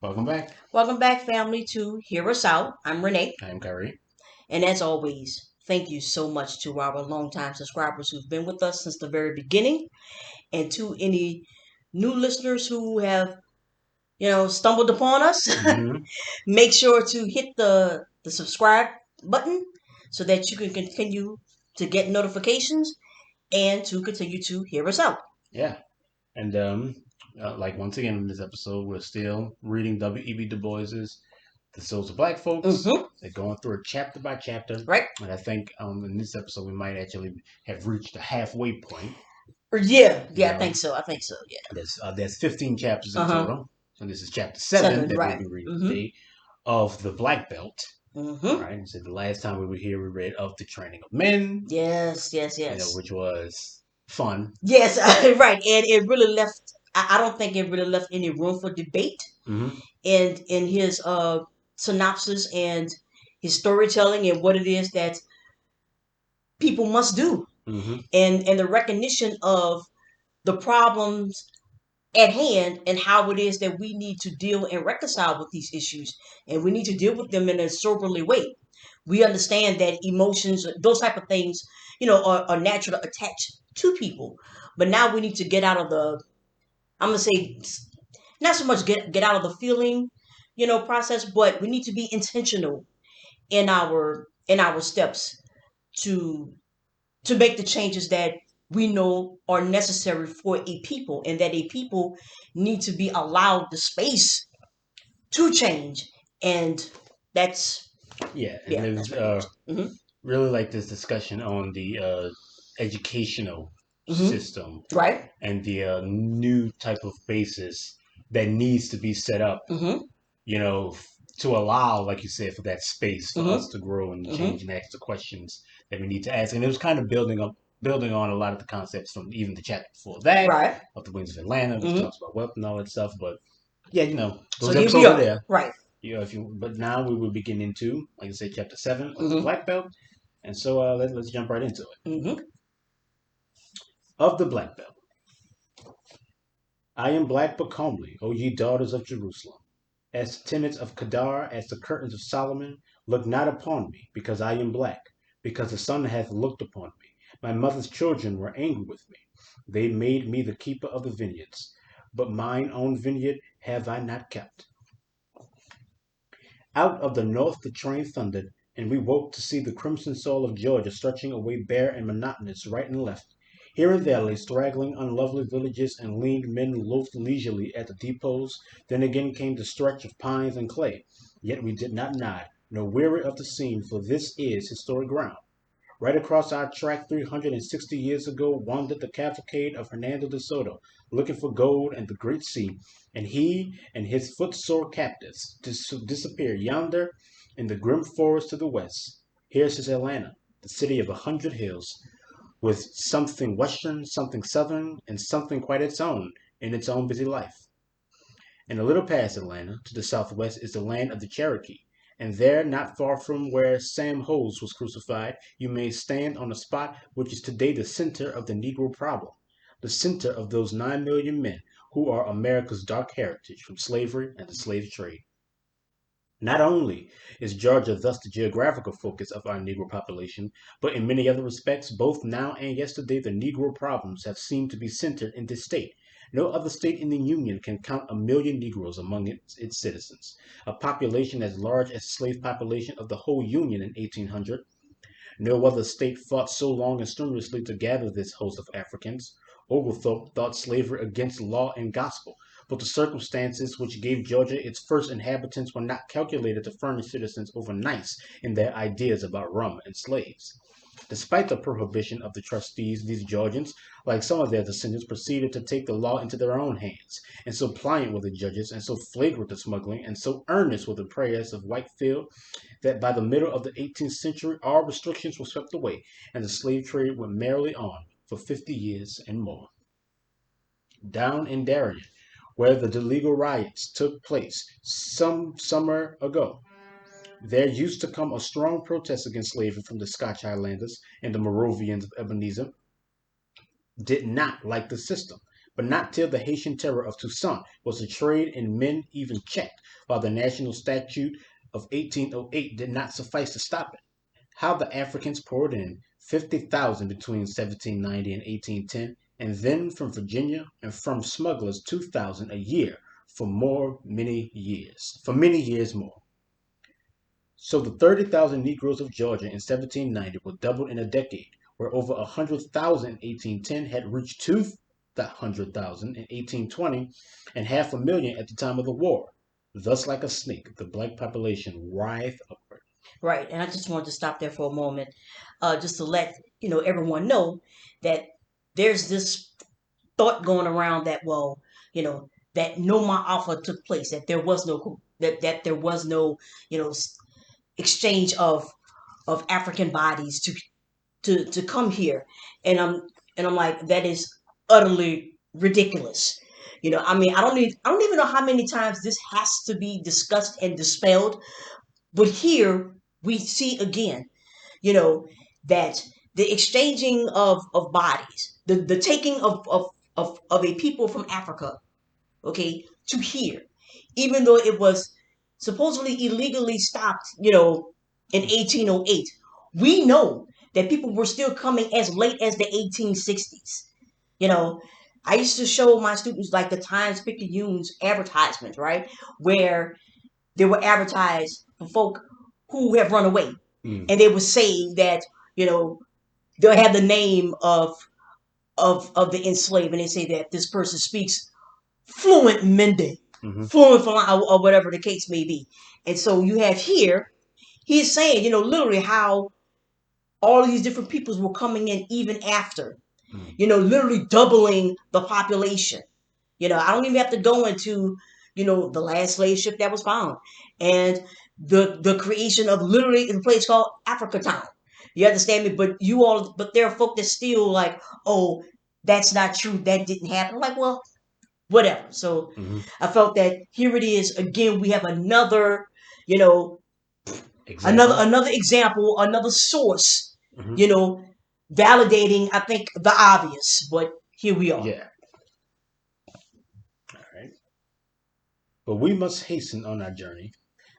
Welcome back. Welcome back, family, to Hear Us Out. I'm Renee, I am Kyrie. and as always, thank you so much to our longtime subscribers who've been with us since the very beginning, and to any new listeners who have, stumbled upon us. Hmm. Make sure to hit the subscribe button so that you can continue to get notifications and to continue to hear us out. Yeah. And once again in this episode, we're still reading W.E.B. Du Bois's The Souls of Black Folks. Mm-hmm. They're going through it chapter by chapter. Right? And I think in this episode, we might actually have reached the halfway point. You Yeah, I know, think so. I think so. Yeah. there's 15 chapters in Uh huh. total. So this is chapter 7 Seven. that we'll Right. be reading Mm-hmm. today of the Black Belt. Mm-hmm. Right. So the last time we were here, we read of the Training of Men, Yes. Yes. Yes. which was fun. Yes, right. And it really left, I don't think it really left any room for debate Hmm. in his synopsis and his storytelling and what it is that people must do, Hmm. and the recognition of the problems at hand and how it is that we need to deal and reconcile with these issues, and we need to deal with them in a soberly way. We understand that emotions, those type of things, are natural to attach to people, but now we need to get out of the, I'm gonna say, not so much get out of the feeling, process, but we need to be intentional in our steps to make the changes that we know are necessary for a people, and that a people need to be allowed the space to change. And that's, Yeah, and yeah, it that's was pretty much it. Mm-hmm. really like this discussion on the educational Mm-hmm. system Right. and the new type of basis that needs to be set up, Mm-hmm. to allow, like you said, for that space for us Mm-hmm. to grow and Mm-hmm. change and ask the questions that we need to ask. And it was kind of building on a lot of the concepts from even the chapter before that, Right. of the Wings of Atlanta, which Mm-hmm. talks about wealth and all that stuff. But yeah, So those here we episodes are are. there. Right. If you, but now we will begin into, like I said, chapter 7 of the Mm-hmm. Black Belt. And so let's jump right into it. Mm-hmm. Of the Black Belt. I am black but comely, O ye daughters of Jerusalem. As the tenants of Kedar, as the curtains of Solomon, look not upon me, because I am black, because the sun hath looked upon me. My mother's children were angry with me. They made me the keeper of the vineyards, but mine own vineyard have I not kept. Out of the north the train thundered, and we woke to see the crimson soil of Georgia stretching away bare and monotonous right and left. Here and there lay straggling, unlovely villages, and lean men loafed leisurely at the depots. Then again came the stretch of pines and clay. Yet we did not nod, nor weary of the scene, for this is historic ground. Right across our track 360 years ago wandered the cavalcade of Hernando de Soto, looking for gold and the great sea, and he and his footsore captives disappear yonder in the grim forest to the west. Here's his Atlanta, the city of 100 hills, with something western, something southern, and something quite its own in its own busy life. And a little past Atlanta, to the southwest, is the land of the Cherokee. And there, not far from where Sam Hose was crucified, you may stand on a spot which is today the center of the Negro problem, the center of those 9 million men who are America's dark heritage from slavery and the slave trade. Not only is Georgia thus the geographical focus of our Negro population, but in many other respects, both now and yesterday, the Negro problems have seemed to be centered in this state. No other state in the Union can count 1 million Negroes among its citizens, a population as large as the slave population of the whole Union in 1800. No other state fought so long and strenuously to gather this host of Africans. Oglethorpe thought slavery against law and gospel, but the circumstances which gave Georgia its first inhabitants were not calculated to furnish citizens overnight in their ideas about rum and slaves. Despite the prohibition of the trustees, these Georgians, like some of their descendants, proceeded to take the law into their own hands, and so pliant were the judges, and so flagrant the smuggling, and so earnest were the prayers of Whitefield, that by the middle of the 18th century all restrictions were swept away, and the slave trade went merrily on for 50 years and more. Down in Darien, where the illegal riots took place some summer ago, there used to come a strong protest against slavery from the Scotch Highlanders, and the Moravians of Ebenezer did not like the system. But not till the Haitian terror of Toussaint was the trade in men even checked, while the national statute of 1808 did not suffice to stop it. How the Africans poured in 50,000 between 1790 and 1810, and then from Virginia and from smugglers 2,000 a year for many years more. So the 30,000 Negroes of Georgia in 1790 were doubled in a decade, where over 100,000 in 1810 had reached 200,000 in 1820 and half a million at the time of the war. Thus, like a snake, the black population writhed upward. Right, and I just wanted to stop there for a moment, just to let everyone know that there's this thought going around that, well, you know, that no Ma'afa took place, that there was no there was no exchange of African bodies to come here, and I'm like, that is utterly ridiculous. I mean, I don't even know how many times this has to be discussed and dispelled, but here we see again, you know, that the exchanging of bodies, the taking of a people from Africa, okay, to here, even though it was supposedly illegally stopped, in 1808, we know that people were still coming as late as the 1860s. You know, I used to show my students like the Times Picayune's advertisements, right, where they were advertised for folk who have run away, and they would say that you know they'll have the name of the enslaved, and they say that this person speaks fluent Mende, fluent or whatever the case may be. And so you have here, he's saying, literally how all of these different peoples were coming in even after, literally doubling the population. I don't even have to go into, the last slave ship that was found and the creation of literally a place called Africa Town. You understand me? But there are folk that still like, oh, that's not true. That didn't happen. I'm like, well, whatever. So I felt that here it is again. We have another, you know, another example, another source, validating. I think the obvious, but here we are. Yeah. All right. But we must hasten on our journey.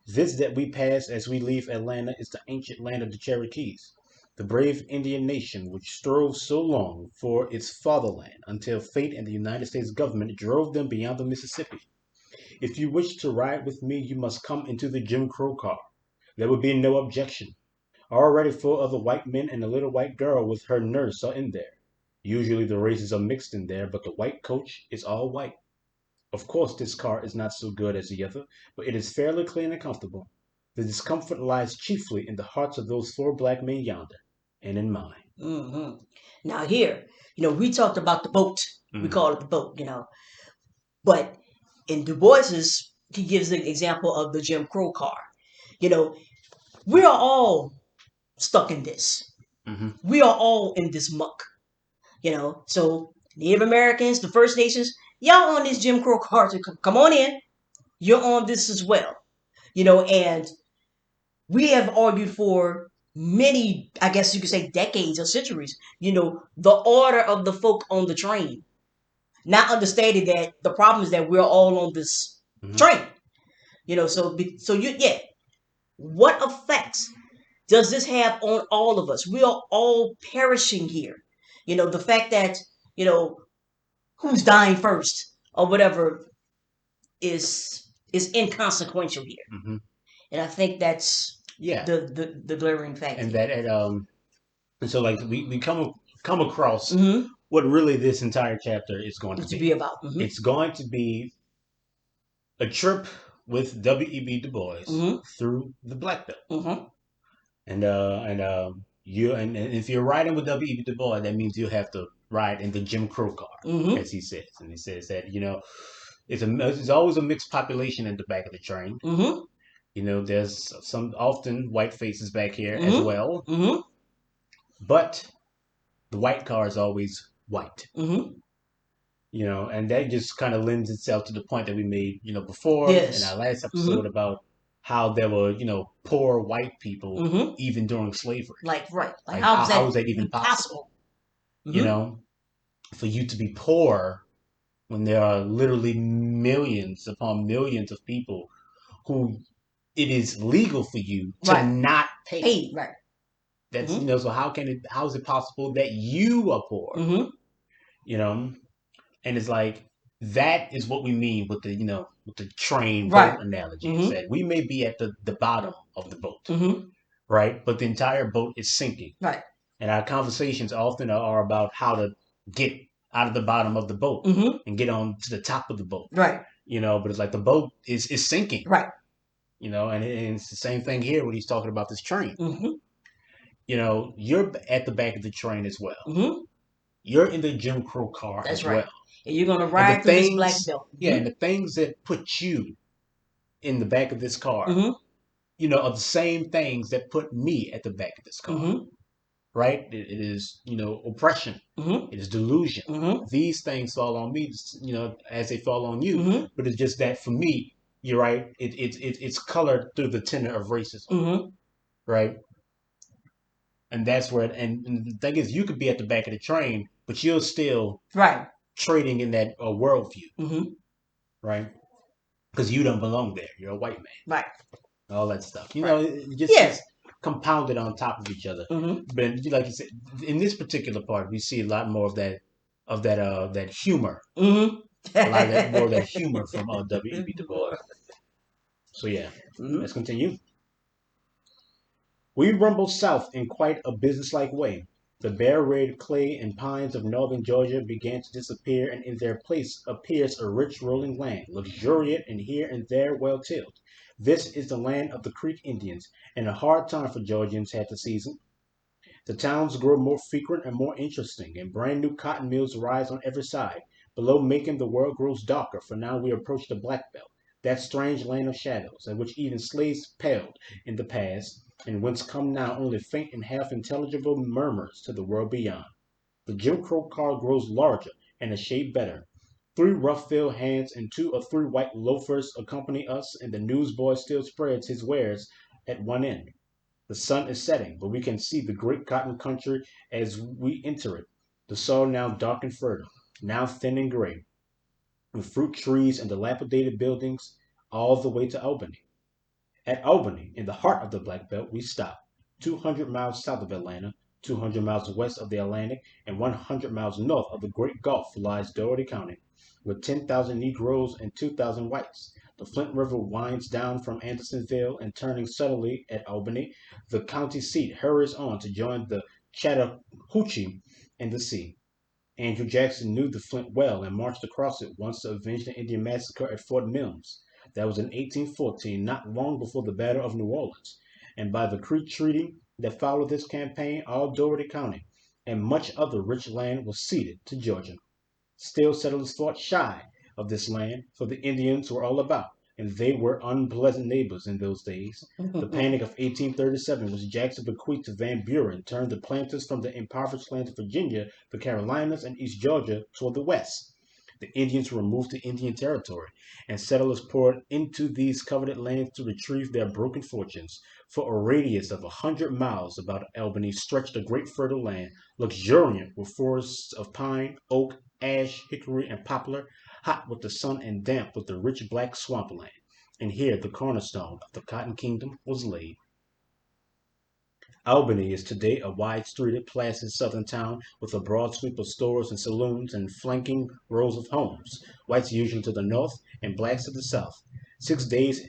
This that we pass as we leave Atlanta is the ancient land of the Cherokees, the brave Indian nation which strove so long for its fatherland until fate and the United States government drove them beyond the Mississippi. If you wish to ride with me, you must come into the Jim Crow car. There would be no objection. Already 4 other white men and a little white girl with her nurse are in there. Usually the races are mixed in there, but the white coach is all white. Of course, this car is not so good as the other, but it is fairly clean and comfortable. The discomfort lies chiefly in the hearts of those 4 black men yonder, and in mine. Mm-hmm. Now here, we talked about the boat. We call it the boat, but in Du Bois's, he gives the example of the Jim Crow car. You know, we are all stuck in this. We are all in this muck. So Native Americans, the First Nations, y'all on this Jim Crow car to come on in. You're on this as well. And we have argued for many, I guess you could say, decades or centuries, the order of the folk on the train. Not understanding that the problem is that we're all on this train. Yeah. What effects does this have on all of us? We are all perishing here. The fact that, who's dying first or whatever is inconsequential here. And I think that's the glaring fact. And here. And so like we come across what really this entire chapter is going to be about. It's going to be a trip with W.E.B. Du Bois through the Black Belt. And if you're riding with W.E.B. Du Bois, that means you have to ride in the Jim Crow car, as he says. And he says that it's always a mixed population at the back of the train. There's some often white faces back here as well, but the white car is always white. And that just kind of lends itself to the point that we made, before in our last episode about how there were, poor white people even during slavery. Like how is that even possible? For you to be poor when there are literally millions upon millions of people who it is legal for you to Right. not pay. Paid. Right. That's Mm-hmm. so how is it possible that you are poor? Mm-hmm. You know, and it's like that is what we mean with the with the train Right. boat analogy. Is Mm-hmm. that we may be at the bottom of the boat, Mm-hmm. right? But the entire boat is sinking. Right. And our conversations often are about how to get out of the bottom of the boat Mm-hmm. and get on to the top of the boat. Right. But it's like the boat is sinking. Right. And it's the same thing here when he's talking about this train. Mm-hmm. You're at the back of the train as well. Mm-hmm. You're in the Jim Crow car That's as right. well. And you're gonna And the ride through this black things, belt. yeah, Mm-hmm. and the things that put you in the back of this car, Mm-hmm. are the same things that put me at the back of this car, Mm-hmm. right? It is, oppression. Mm-hmm. It is delusion. Mm-hmm. These things fall on me, as they fall on you. Mm-hmm. But it's just that for me, you're right. It's colored through the tenor of racism, Mm-hmm. right? And that's where. And the thing is, you could be at the back of the train, but you're still Right. trading in that worldview, Mm-hmm. right? Because you don't belong there. You're a white man. Right. All that stuff. Right. It just Yeah. gets compounded on top of each other. Mm-hmm. But like you said, in this particular part, we see a lot more of that humor, Mm-hmm. a lot of that more of that humor from W.E.B. Du Bois. So yeah, Mm-hmm. let's continue. We rumbled south in quite a businesslike way. The bare red clay and pines of northern Georgia began to disappear, and in their place appears a rich rolling land, luxuriant and here and there well tilled. This is the land of the Creek Indians, and a hard time for Georgians had the season. The towns grow more frequent and more interesting, and brand new cotton mills rise on every side. Below Macon the world grows darker, for now we approach the Black Belt, that strange land of shadows, at which even slaves paled in the past, and whence come now only faint and half intelligible murmurs to the world beyond. The Jim Crow car grows larger and a shade better. Three rough filled hands and two or three white loafers accompany us, and the newsboy still spreads his wares at one end. The sun is setting, but we can see the great cotton country as we enter it, the soil now dark and fertile, now thin and gray, with fruit trees and dilapidated buildings all the way to Albany. At Albany, in the heart of the Black Belt, we stop, 200 miles south of Atlanta, 200 miles west of the Atlantic, and 100 miles north of the Great Gulf lies Dougherty County, with 10,000 Negroes and 2,000 whites. The Flint River winds down from Andersonville, and turning suddenly at Albany, the county seat hurries on to join the Chattahoochee and the sea. Andrew Jackson knew the Flint well and marched across it once to avenge the Indian massacre at Fort Mills. That was in 1814, not long before the Battle of New Orleans. And by the Creek Treaty that followed this campaign, all Dougherty County and much other rich land was ceded to Georgia. Still, settlers fought shy of this land, for the Indians were all about, and they were unpleasant neighbors in those days. The Panic of 1837, which Jackson bequeathed to Van Buren, turned the planters from the impoverished lands of Virginia, the Carolinas, and East Georgia toward the west. The Indians were moved to Indian Territory, and settlers poured into these coveted lands to retrieve their broken fortunes. For a radius of 100 miles about Albany stretched a great fertile land, luxuriant with forests of pine, oak, ash, hickory, and poplar, hot with the sun and damp with the rich black swamp land. And here the cornerstone of the cotton kingdom was laid. Albany is today a wide-streeted, placid southern town with a broad sweep of stores and saloons and flanking rows of homes, whites usually to the north and blacks to the south. 6 days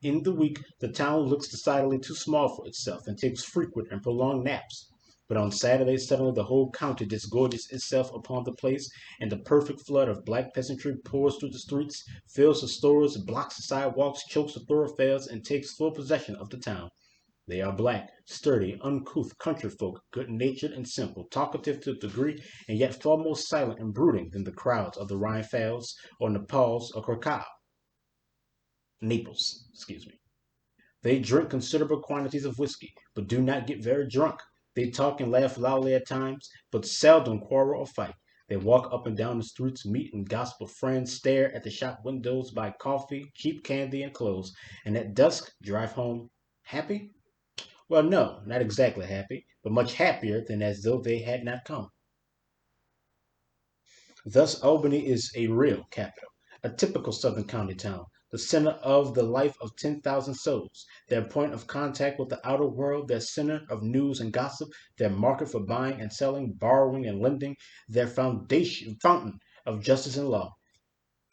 in the week the town looks decidedly too small for itself and takes frequent and prolonged naps. But on Saturday suddenly the whole county disgorges itself upon the place, and the perfect flood of black peasantry pours through the streets, fills the stores, blocks the sidewalks, chokes the thoroughfares, and takes full possession of the town. They are black, sturdy, uncouth country folk, good natured and simple, talkative to a degree, and yet far more silent and brooding than the crowds of the Rhinefels or Nepals or Curaçao. Naples, excuse me. They drink considerable quantities of whiskey, but do not get very drunk. They talk and laugh loudly at times, but seldom quarrel or fight. They walk up and down the streets, meet and gossip with friends, stare at the shop windows, buy coffee, cheap candy, and clothes, and at dusk drive home happy. Well, no, not exactly happy, but much happier than as though they had not come. Thus Albany is a real capital, a typical southern county town, the center of the life of 10,000 souls, their point of contact with the outer world, their center of news and gossip, their market for buying and selling, borrowing and lending, their fountain of justice and law.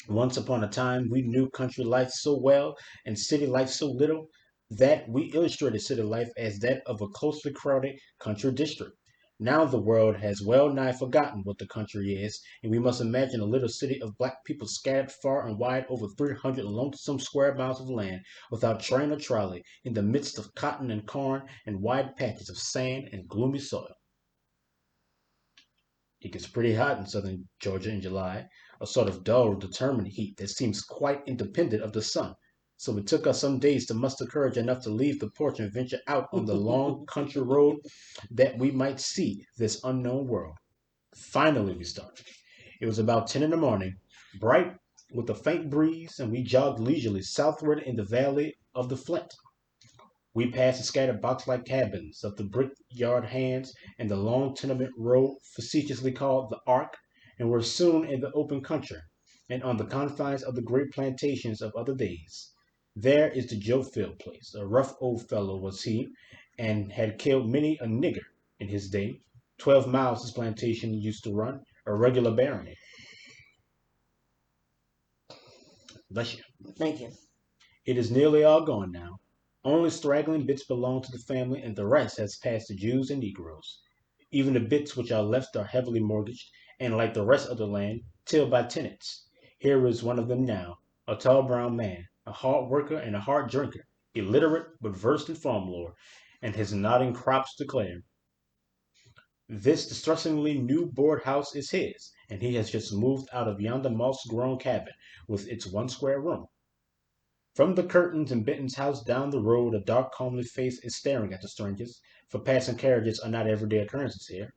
Once upon a time, we knew country life so well and city life so little that we illustrated city life as that of a closely crowded country district. Now the world has well nigh forgotten what the country is, and we must imagine a little city of black people scattered far and wide over 300 lonesome square miles of land, without train or trolley, in the midst of cotton and corn and wide patches of sand and gloomy soil. It gets pretty hot in southern Georgia in July, a sort of dull, determined heat that seems quite independent of the sun. So it took us some days to muster courage enough to leave the porch and venture out on the long country road that we might see this unknown world. Finally, we started. It was about 10 in the morning, bright with a faint breeze, and we jogged leisurely southward in the valley of the Flint. We passed the scattered box-like cabins of the brick-yard hands and the long tenement road facetiously called the Ark, and were soon in the open country, and on the confines of the great plantations of other days. There is the Joe Field place. A rough old fellow was he, and had killed many a nigger in his day. 12 miles his plantation used to run, a regular barony. Bless you. Thank you. It is nearly all gone now. Only straggling bits belong to the family, and the rest has passed to Jews and Negroes. Even the bits which are left are heavily mortgaged, and, like the rest of the land, tilled by tenants. Here is one of them now, a tall brown man, a hard worker and a hard drinker, illiterate but versed in farm lore, and his nodding crops declare. This distressingly new board house is his, and he has just moved out of yonder moss-grown cabin with its one square room. From the curtains in Benton's house down the road a dark comely face is staring at the strangers, for passing carriages are not everyday occurrences here.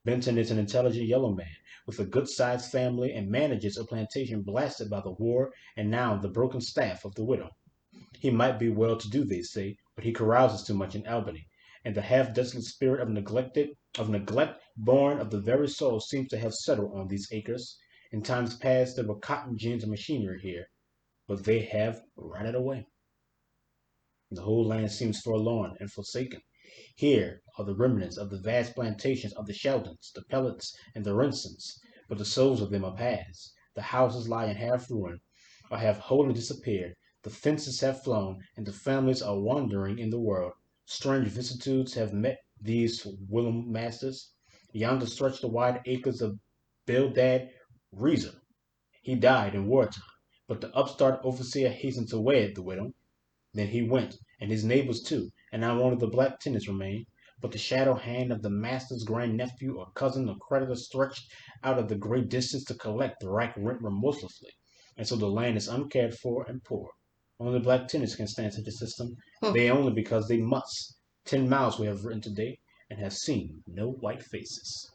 Benton is an intelligent yellow man, with a good-sized family, and manages a plantation blasted by the war and now the broken staff of the widow. He might be well to do, they say, but he carouses too much in Albany, and the half-desolate spirit of neglect born of the very soul seems to have settled on these acres. In times past there were cotton gins and machinery here, but they have rotted away. The whole land seems forlorn and forsaken. Here are the remnants of the vast plantations of the Sheldons, the Pellets, and the Rensons, but the souls of them are past. The houses lie in half ruin, or have wholly disappeared. The fences have flown, and the families are wandering in the world. Strange vicissitudes have met these whilom masters. Yonder stretch the wide acres of Bildad Reezer. He died in wartime, but the upstart overseer hastened to wed the widow. Then he went, and his neighbors too, and not one of the black tenants remained, but the shadow hand of the master's grand-nephew or cousin or creditor stretched out of the great distance to collect the rack rent remorselessly, and so the land is uncared for and poor. Only black tenants can stand such a system. They only because they must. 10 miles we have written today, and have seen no white faces.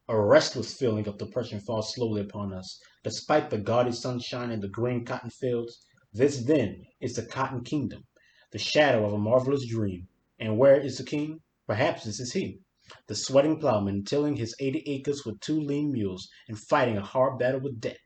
A restless feeling of depression falls slowly upon us, despite the gaudy sunshine and the green cotton fields. This, then, is the cotton kingdom, the shadow of a marvelous dream. And where is the king? Perhaps this is he, the sweating plowman tilling his 80 acres with 2 lean mules and fighting a hard battle with debt.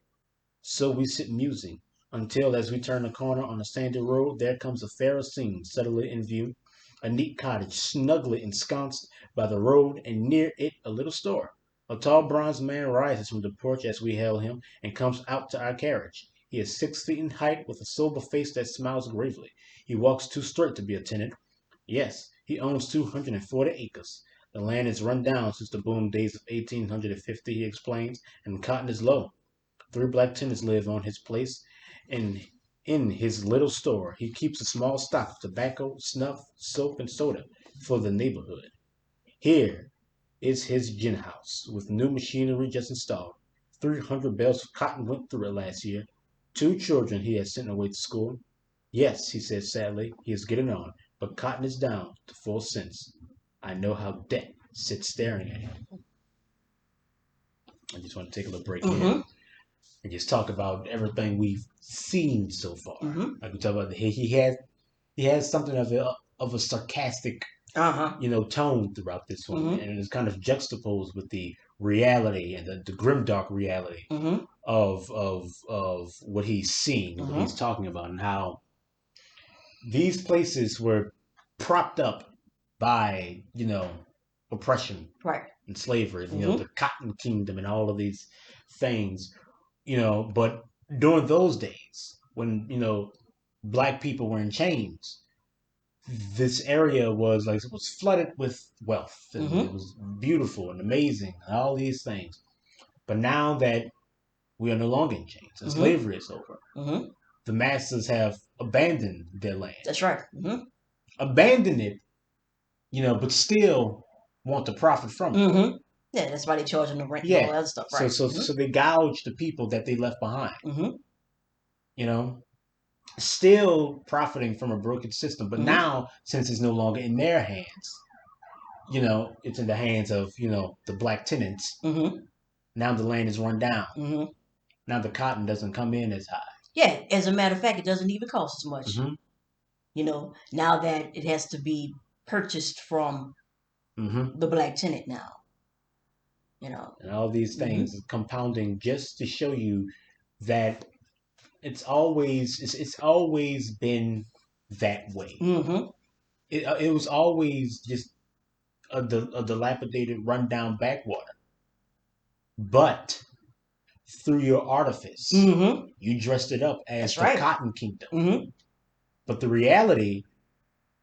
So we sit musing, until as we turn a corner on a sandy road, there comes a fairer scene suddenly in view. A neat cottage, snugly ensconced by the road, and near it a little store. A tall bronze man rises from the porch as we hail him, and comes out to our carriage. He is 6 feet in height, with a sober face that smiles gravely. He walks too straight to be a tenant. Yes, he owns 240 acres. The land is run down since the boom days of 1850, he explains, and cotton is low. 3 black tenants live on his place, and in his little store he keeps a small stock of tobacco, snuff, soap, and soda for the neighborhood. Here is his gin house, with new machinery just installed. 300 bales of cotton went through it last year. 2 children he has sent away to school. Yes, he says sadly, he is getting on, but cotton is down to 4 cents. I know how debt sits staring at him. I just want to take a little break here and just talk about everything we've seen so far. Like we talk about, he has something of a sarcastic tone throughout this one, and it's kind of juxtaposed with the reality and the grimdark reality of what he's seeing, what Mm-hmm. he's talking about, and how these places were propped up by oppression Right. and slavery, Mm-hmm. the Cotton Kingdom and all of these things, but during those days when black people were in chains, this area was flooded with wealth, and it Mm-hmm. was beautiful and amazing and all these things. But now that we are no longer in chains and Mm-hmm. slavery is over, Mm-hmm. the masses have abandoned their land, That's right. Mm-hmm. abandoned it, but still want to profit from it. Mm-hmm. Yeah, that's why they charging the rent and all Yeah. that other stuff, So right? so Mm-hmm. so they gouge the people that they left behind, Mm-hmm. you know, still profiting from a broken system. But Mm-hmm. now, since it's no longer in their hands, it's in the hands of, the black tenants. Mm-hmm. Now the land is run down. Mm-hmm. Now the cotton doesn't come in as high. Yeah, as a matter of fact, it doesn't even cost as much. Mm-hmm. Now that it has to be purchased from Mm-hmm. the black tenant now. You know. And all these Mm-hmm. things compounding just to show you that it's always been that way. Mm-hmm. It was always just a dilapidated, rundown backwater. But through your artifice, Mm-hmm. you dressed it up as That's the right. Cotton Kingdom. Mm-hmm. But the reality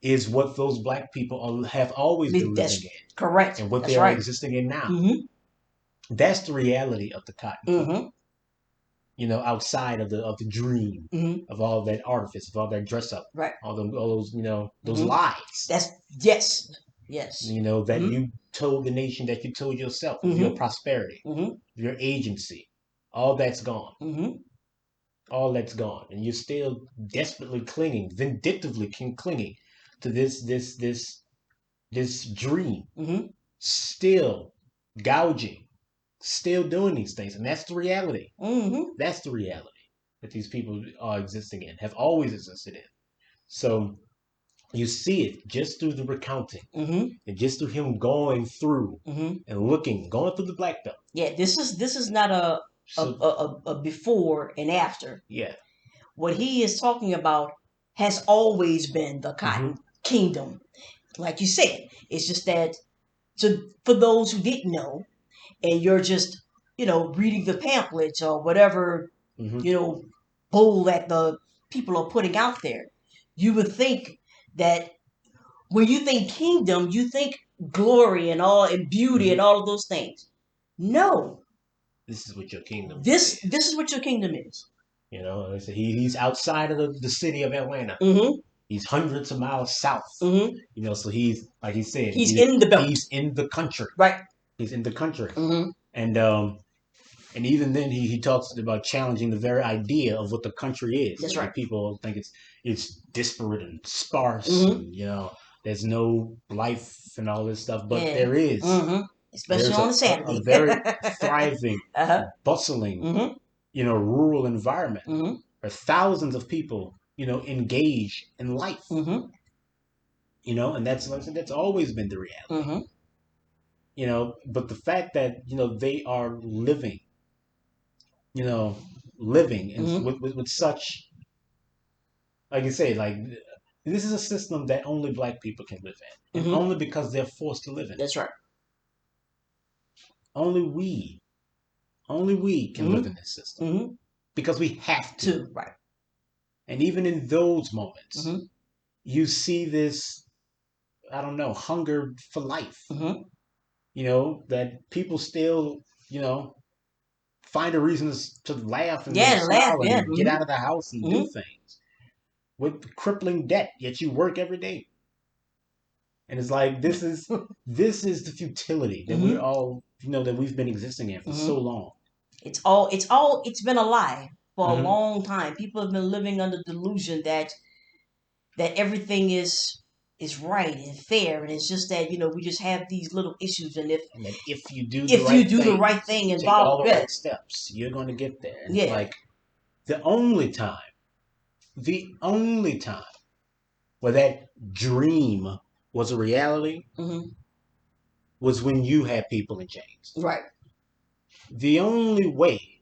is what those black people have always been living That's in, correct. and what That's they are right. existing in now. Mm-hmm. That's the reality of the Cotton Kingdom. Mm-hmm. Outside of the dream, Mm-hmm. of all that artifice, of all that dress up, Right. all those those Mm-hmm. lies, That's yes. Yes. that Mm-hmm. you told the nation, that you told yourself, of your Mm-hmm. prosperity, Mm-hmm. your agency. All that's gone. Mm-hmm. All that's gone, and you're still desperately clinging, vindictively clinging to this dream, Mm-hmm. still gouging, still doing these things, and that's the reality. Mm-hmm. That's the reality that these people are existing in, have always existed in. So you see it just through the recounting, Mm-hmm. and just through him going through Mm-hmm. and going through the black belt. Yeah, this is not So a before and after. yeah. What he is talking about has always been the Mm-hmm. Cotton Kingdom. Like you said, it's just that for those who didn't know, and you're just reading the pamphlets or whatever Mm-hmm. you know bull that the people are putting out there, you would think that when you think kingdom, you think glory and beauty Mm-hmm. and all of those things. No, This is what your kingdom this is. is what your kingdom is. Like I said, he's outside of the city of Atlanta. Mm-hmm. He's hundreds of miles south. Mm-hmm. So he's, like he said, He's in the belt, he's in the country. right? He's in the country, Mm-hmm. and even then he talks about challenging the very idea of what the country is. That's The right. people think it's disparate and sparse, Mm-hmm. and there's no life and all this stuff, but Yeah. there is. Mm-hmm. Especially There's on a a Saturday. very thriving, Uh-huh. bustling, Mm-hmm. rural environment Mm-hmm. where thousands of people, engage in life, Mm-hmm. and that's, like I said, that's always been the reality, Mm-hmm. but the fact that, they are living, you know, living and Mm-hmm. with such, like you say, like, this is a system that only black people can live in, and Mm-hmm. only because they're forced to live in it. That's right. Only we, only we can live Mm-hmm. in this system Mm-hmm. because we have to. Two. Right. And even in those moments, Mm-hmm. you see this, I don't know, hunger for life. Mm-hmm. That people still, you know, find a reason to laugh and Yeah, laugh. smile Yeah. and get Mm-hmm. out of the house and Mm-hmm. do things with crippling debt, yet you work every day. And it's like, this is the futility that we're Mm-hmm. all, that we've been existing in for so Mm-hmm. long. It's been a lie for a Mm-hmm. long time. People have been living under delusion that everything is right and fair, and it's just that we just have these little issues, and And that if you do the if you right do the thing, right thing and take all follow the it, right steps, you're going to get there. And it's yeah. like, the only time where that dream was a reality Mm-hmm. was when you had people in chains. Right. The only way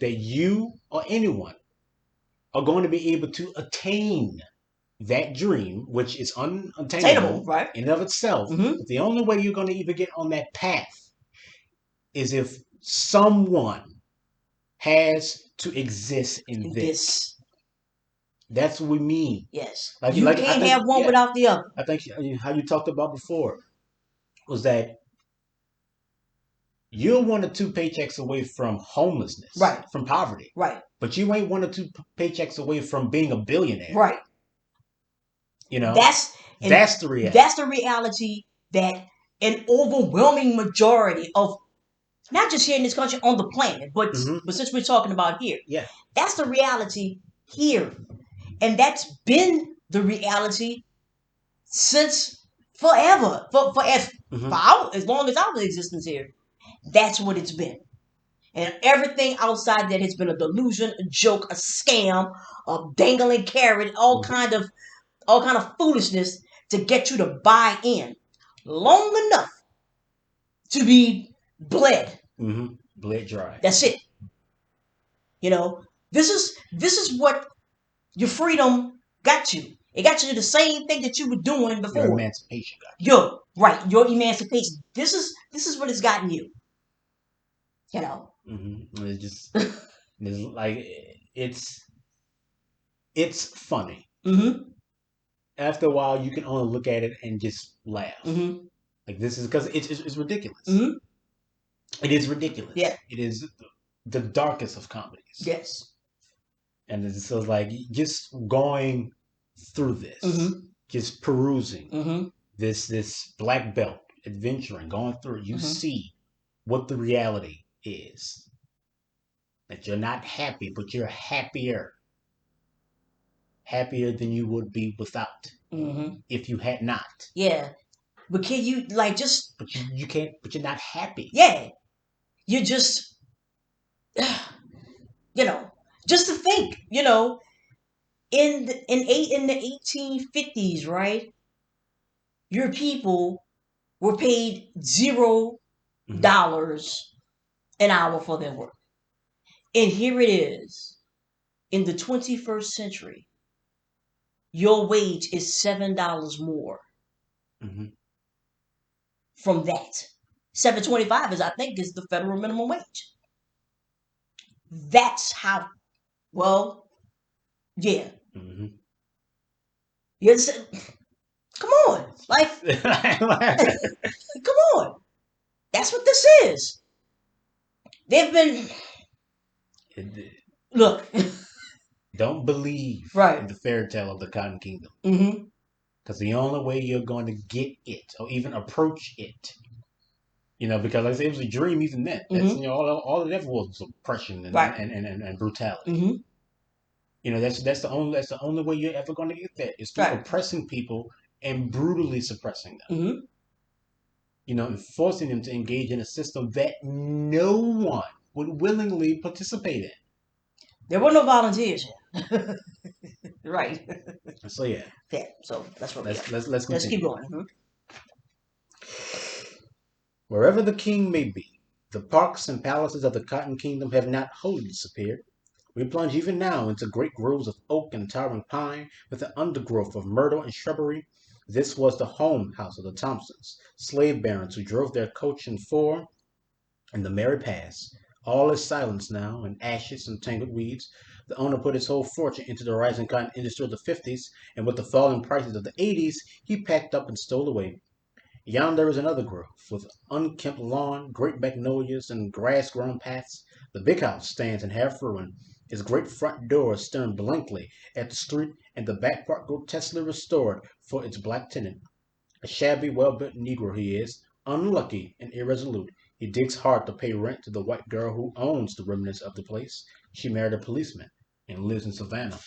that you or anyone are going to be able to attain that dream, which is Attainable, unattainable right? in and of itself. Mm-hmm. But the only way you're going to even get on that path is if someone has to exist in this. This, That's what we mean. yes. Like, You I can't think, have one yeah, without the other. I think how you talked about before was that you're 1 or 2 paychecks away from homelessness, Right, from poverty, right, but you ain't 1 or 2 paychecks away from being a billionaire. right. You know, That's and that's the reality. that's the reality that an overwhelming majority of not just here in this country on the planet, but Mm-hmm. but since we're talking about here, Yeah. that's the reality here, and that's been the reality since forever, Mm-hmm. as long as our existence here. That's what it's been, and everything outside that has been a delusion, a joke, a scam, a dangling carrot, all kind of foolishness to get you to buy in long enough to be bled. Mm-hmm. Bled dry. That's it. You know, this is what your freedom got you. It got you to the same thing that you were doing Your before. emancipation got Your right, your emancipation. This is what it's gotten you. You know. you. Mm-hmm. It's like it's funny. Mm-hmm. After a while, you can only look at it and just laugh. Mm-hmm. Like this is because it's ridiculous. Mm-hmm. It is ridiculous. Yeah. It is the darkest of comedies. Yes. And it's so like just going through this, Mm-hmm. just perusing Mm-hmm. this black belt, adventuring, going through it, you Mm-hmm. see what the reality is. That you're not happy, but you're happier than you would be without Mm-hmm. if you had not. Yeah. But can you like just But you can't. But you're not happy. yeah. You just just to think, in the 1850s, right? Your people were paid Mm-hmm. $0 an hour for their work. And here it is in the 21st century. Your wage is $7 more Mm-hmm. from that. 7.25 is, I think, is the federal minimum wage. That's how. Well, yeah. Mm-hmm. Yes. Come on, like, come on. That's what this is. They've been look. Don't believe in Right. the fairy tale of the Cotton Kingdom. Mm-hmm. Because the only way you're going to get it or even approach it, because like I said, it was a dream even then. That's, Mm-hmm. all it ever was oppression and, Right. and brutality. Mm-hmm. That's the only way you're ever going to get there is through Right. oppressing people and brutally suppressing them. Mm-hmm. And forcing them to engage in a system that no one would willingly participate in. There were no volunteers. Right. So yeah, Yeah. So that's where we are. let's Let's keep continue. going. Mm-hmm. Wherever the king may be, the parks and palaces of the Cotton Kingdom have not wholly disappeared. We plunge even now into great groves of oak and towering pine, with an undergrowth of myrtle and shrubbery. This was the home house of the Thompsons, slave barons who drove their coach and four in the merry pass. All is silence now, and ashes and tangled weeds. The owner put his whole fortune into the rising cotton industry of the 50s, and with the falling prices of the 80s, he packed up and stole away. Yonder is another grove, with unkempt lawn, great magnolias, and grass-grown paths. The big house stands in half ruin, its great front door staring blankly at the street, and the back part grotesquely restored for its black tenant. A shabby, well-built Negro he is, unlucky and irresolute. He digs hard to pay rent to the white girl who owns the remnants of the place. She married a policeman and lives in Savannah.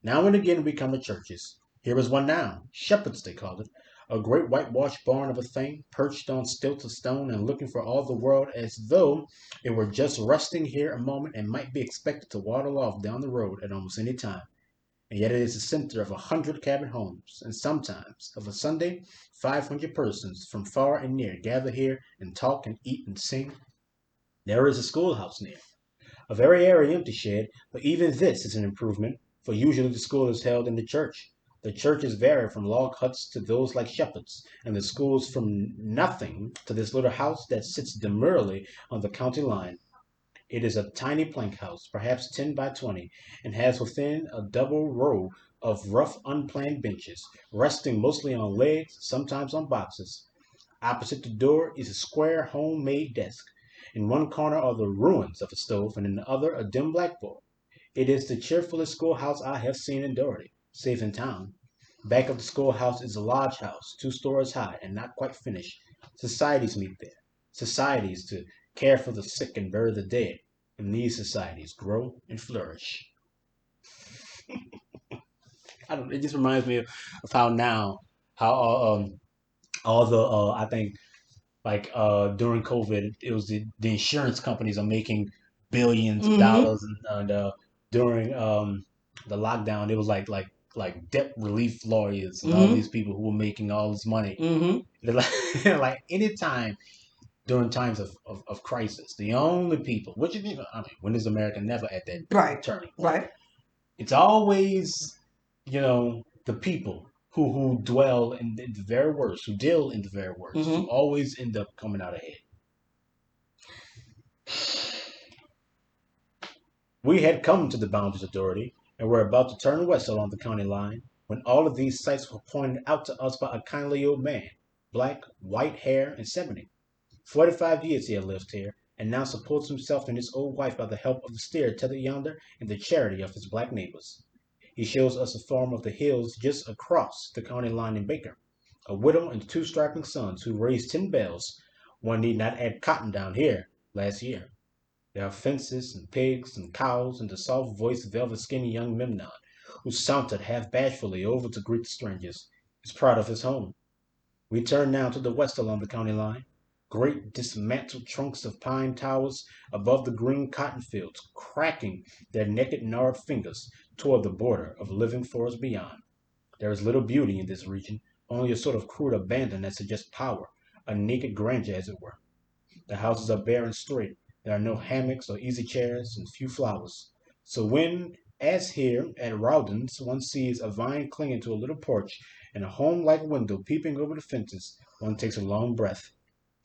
Now and again we come to churches. Here is one now, Shepherd's they call it, a great whitewashed barn of a thing, perched on stilts of stone and looking for all the world as though it were just resting here a moment and might be expected to waddle off down the road at almost any time. And yet it is the center of 100 cabin homes, and sometimes, of a Sunday, 500 persons from far and near gather here and talk and eat and sing. There is a schoolhouse near, A very airy, empty shed, but even this is an improvement, for usually the school is held in the church. The churches vary from log huts to those like shepherds, and the schools from nothing to this little house that sits demurely on the county line. It is a tiny plank house, perhaps 10 by 20, and has within a double row of rough, unplanned benches, resting mostly on legs, sometimes on boxes. Opposite the door is a square home-made desk. In one corner are the ruins of a stove, and in the other a dim blackboard. It is the cheerfulest schoolhouse I have seen in Doherty, save in town. Back of the schoolhouse is a lodge house, 2 stories high and not quite finished. Societies meet there. Societies to care for the sick and bury the dead. And these societies grow and flourish. I don't, it just reminds me of how now, how all the I think like during COVID, it was the insurance companies are making billions of Mm-hmm. dollars, and during the lockdown, it was like debt relief lawyers and all Mm-hmm. these people who were making all this money. Mm-hmm. They're like, like anytime during times of crisis, the only people, which is, I mean, when is America never at that Right. turning point? Right. It's always, the people who dwell in the very worst, who deal in the very worst, who Mm-hmm. always end up coming out ahead. We had come to the boundaries authority and were about to turn west along the county line when all of these sights were pointed out to us by a kindly old man, black, white hair, and 70. 45 years he had lived here, and now supports himself and his old wife by the help of the steer tethered yonder and the charity of his black neighbors. He shows us a farm of the hills just across the county line in Baker, a widow and 2 strapping sons who raised 10 bells. One need not add cotton down here last year. There are fences and pigs and cows and the soft-voiced, velvet-skinned young Memnon, who sauntered half bashfully over to greet the strangers, is proud of his home. We turn now to the west along the county line. Great dismantled trunks of pine towers above the green cotton fields, cracking their naked gnarled fingers toward the border of living forest beyond. There is little beauty in this region, only a sort of crude abandon that suggests power, a naked grandeur as it were. The houses are bare and straight. There are no hammocks or easy chairs, and few flowers. So when, as here at Rowden's, one sees a vine clinging to a little porch and a home-like window peeping over the fences, one takes a long breath.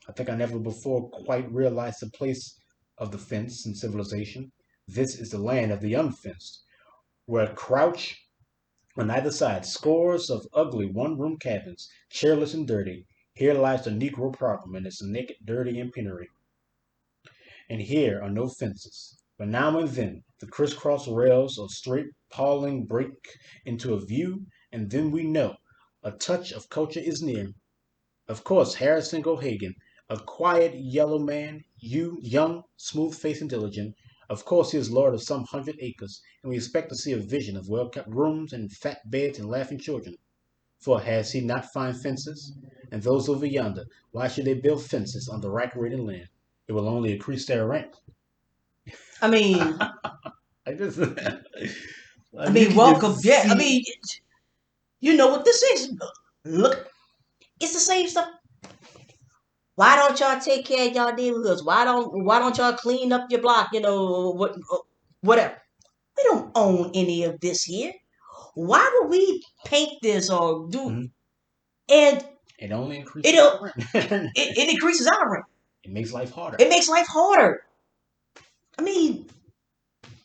I think I never before quite realized the place of the fence in civilization. This is the land of the unfenced, where crouch on either side scores of ugly one-room cabins, cheerless and dirty. Here lies the Negro problem in its naked, dirty, and penury. And here are no fences. But now and then the crisscross rails of straight paling break into a view, and then we know a touch of culture is near. Of course, Harrison Gohagan, a quiet yellow man, young, smooth-faced, and diligent. Of course, he is lord of some 100 acres, and we expect to see a vision of well-kept rooms and fat beds and laughing children. For has he not fine fences? And those over yonder, why should they build fences on the rack-rated land? It will only increase their rent. I mean, I just, I like you mean, can just welcome. Yeah. I see. mean, you know what this is. Look, it's the same stuff. Why don't y'all take care of y'all neighborhoods? Why don't y'all clean up your block? Whatever. We don't own any of this here. Why would we paint this or do? Mhm. And It only increases it'll our rent. it increases our rent. It makes life harder. It makes life harder. I mean,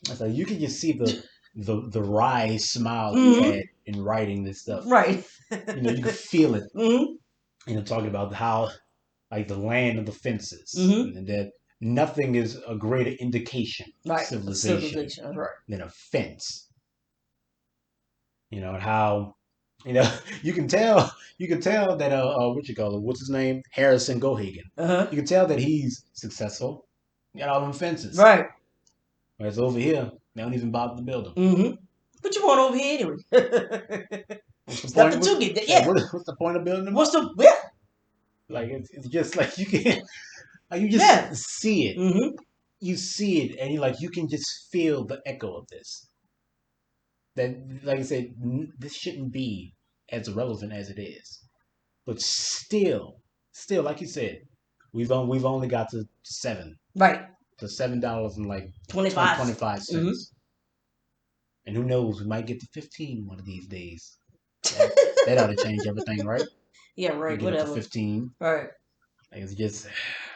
So you can just see the wry smile he mm-hmm, had in writing this stuff. right. You can feel it. Mm-hmm, Talking about how like the land of the fences, mm-hmm, and that nothing is a greater indication of right. civilization Civilization. That's right. than a fence. And how you know you can tell that what you call it, what's his name, Harrison Gohagan. Uh huh. You can tell that he's successful. Got all them fences. Right. Whereas over here, they don't even bother to build them. Mm-hmm. What you want over here anyway? What's the It's point? nothing to get. Yeah, Yeah. what's the point of building them What's up? the yeah? Like it's just like you can, like you just Yeah. see it. Mm-hmm. You see it, and you can just feel the echo of this. That, like I said, this shouldn't be as relevant as it is, but still, like you said, we've only got to 7. Right. to $7 and like 25. 25 Mm-hmm. cents. And who knows, we might get to 15 one of these days. That, that ought to change everything, right? Yeah, We right. get up to Whatever. 15. Right. Like, it's just,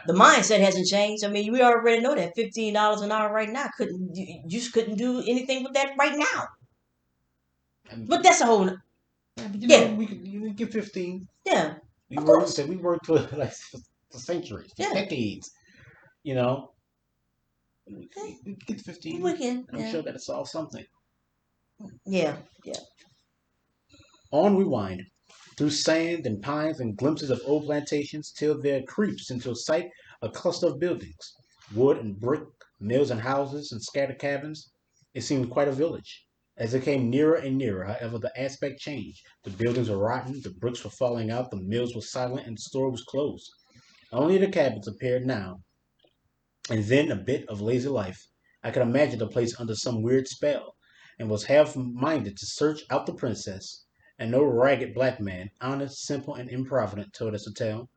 The mindset hasn't changed. I mean, we already know that $15 an hour right now couldn't you just couldn't do anything with that right now. and, But that's a whole. yeah, but Yeah. we get 15. Yeah. We Of work, course. so we worked for like for centuries, for Yeah. decades. You know, Okay. we get 15. We can. I'm Yeah. sure that'll solve something. Yeah. Yeah. On we wind, through sand and pines and glimpses of old plantations, till there creeps into sight a cluster of buildings, wood and brick, mills and houses and scattered cabins. It seemed quite a village. As it came nearer and nearer, however, the aspect changed. The buildings were rotten, the bricks were falling out, the mills were silent, and the store was closed. Only the cabins appeared now, and then a bit of lazy life. I could imagine the place under some weird spell, and was half minded to search out the princess. And no ragged black man, honest, simple, and improvident, told us a tale.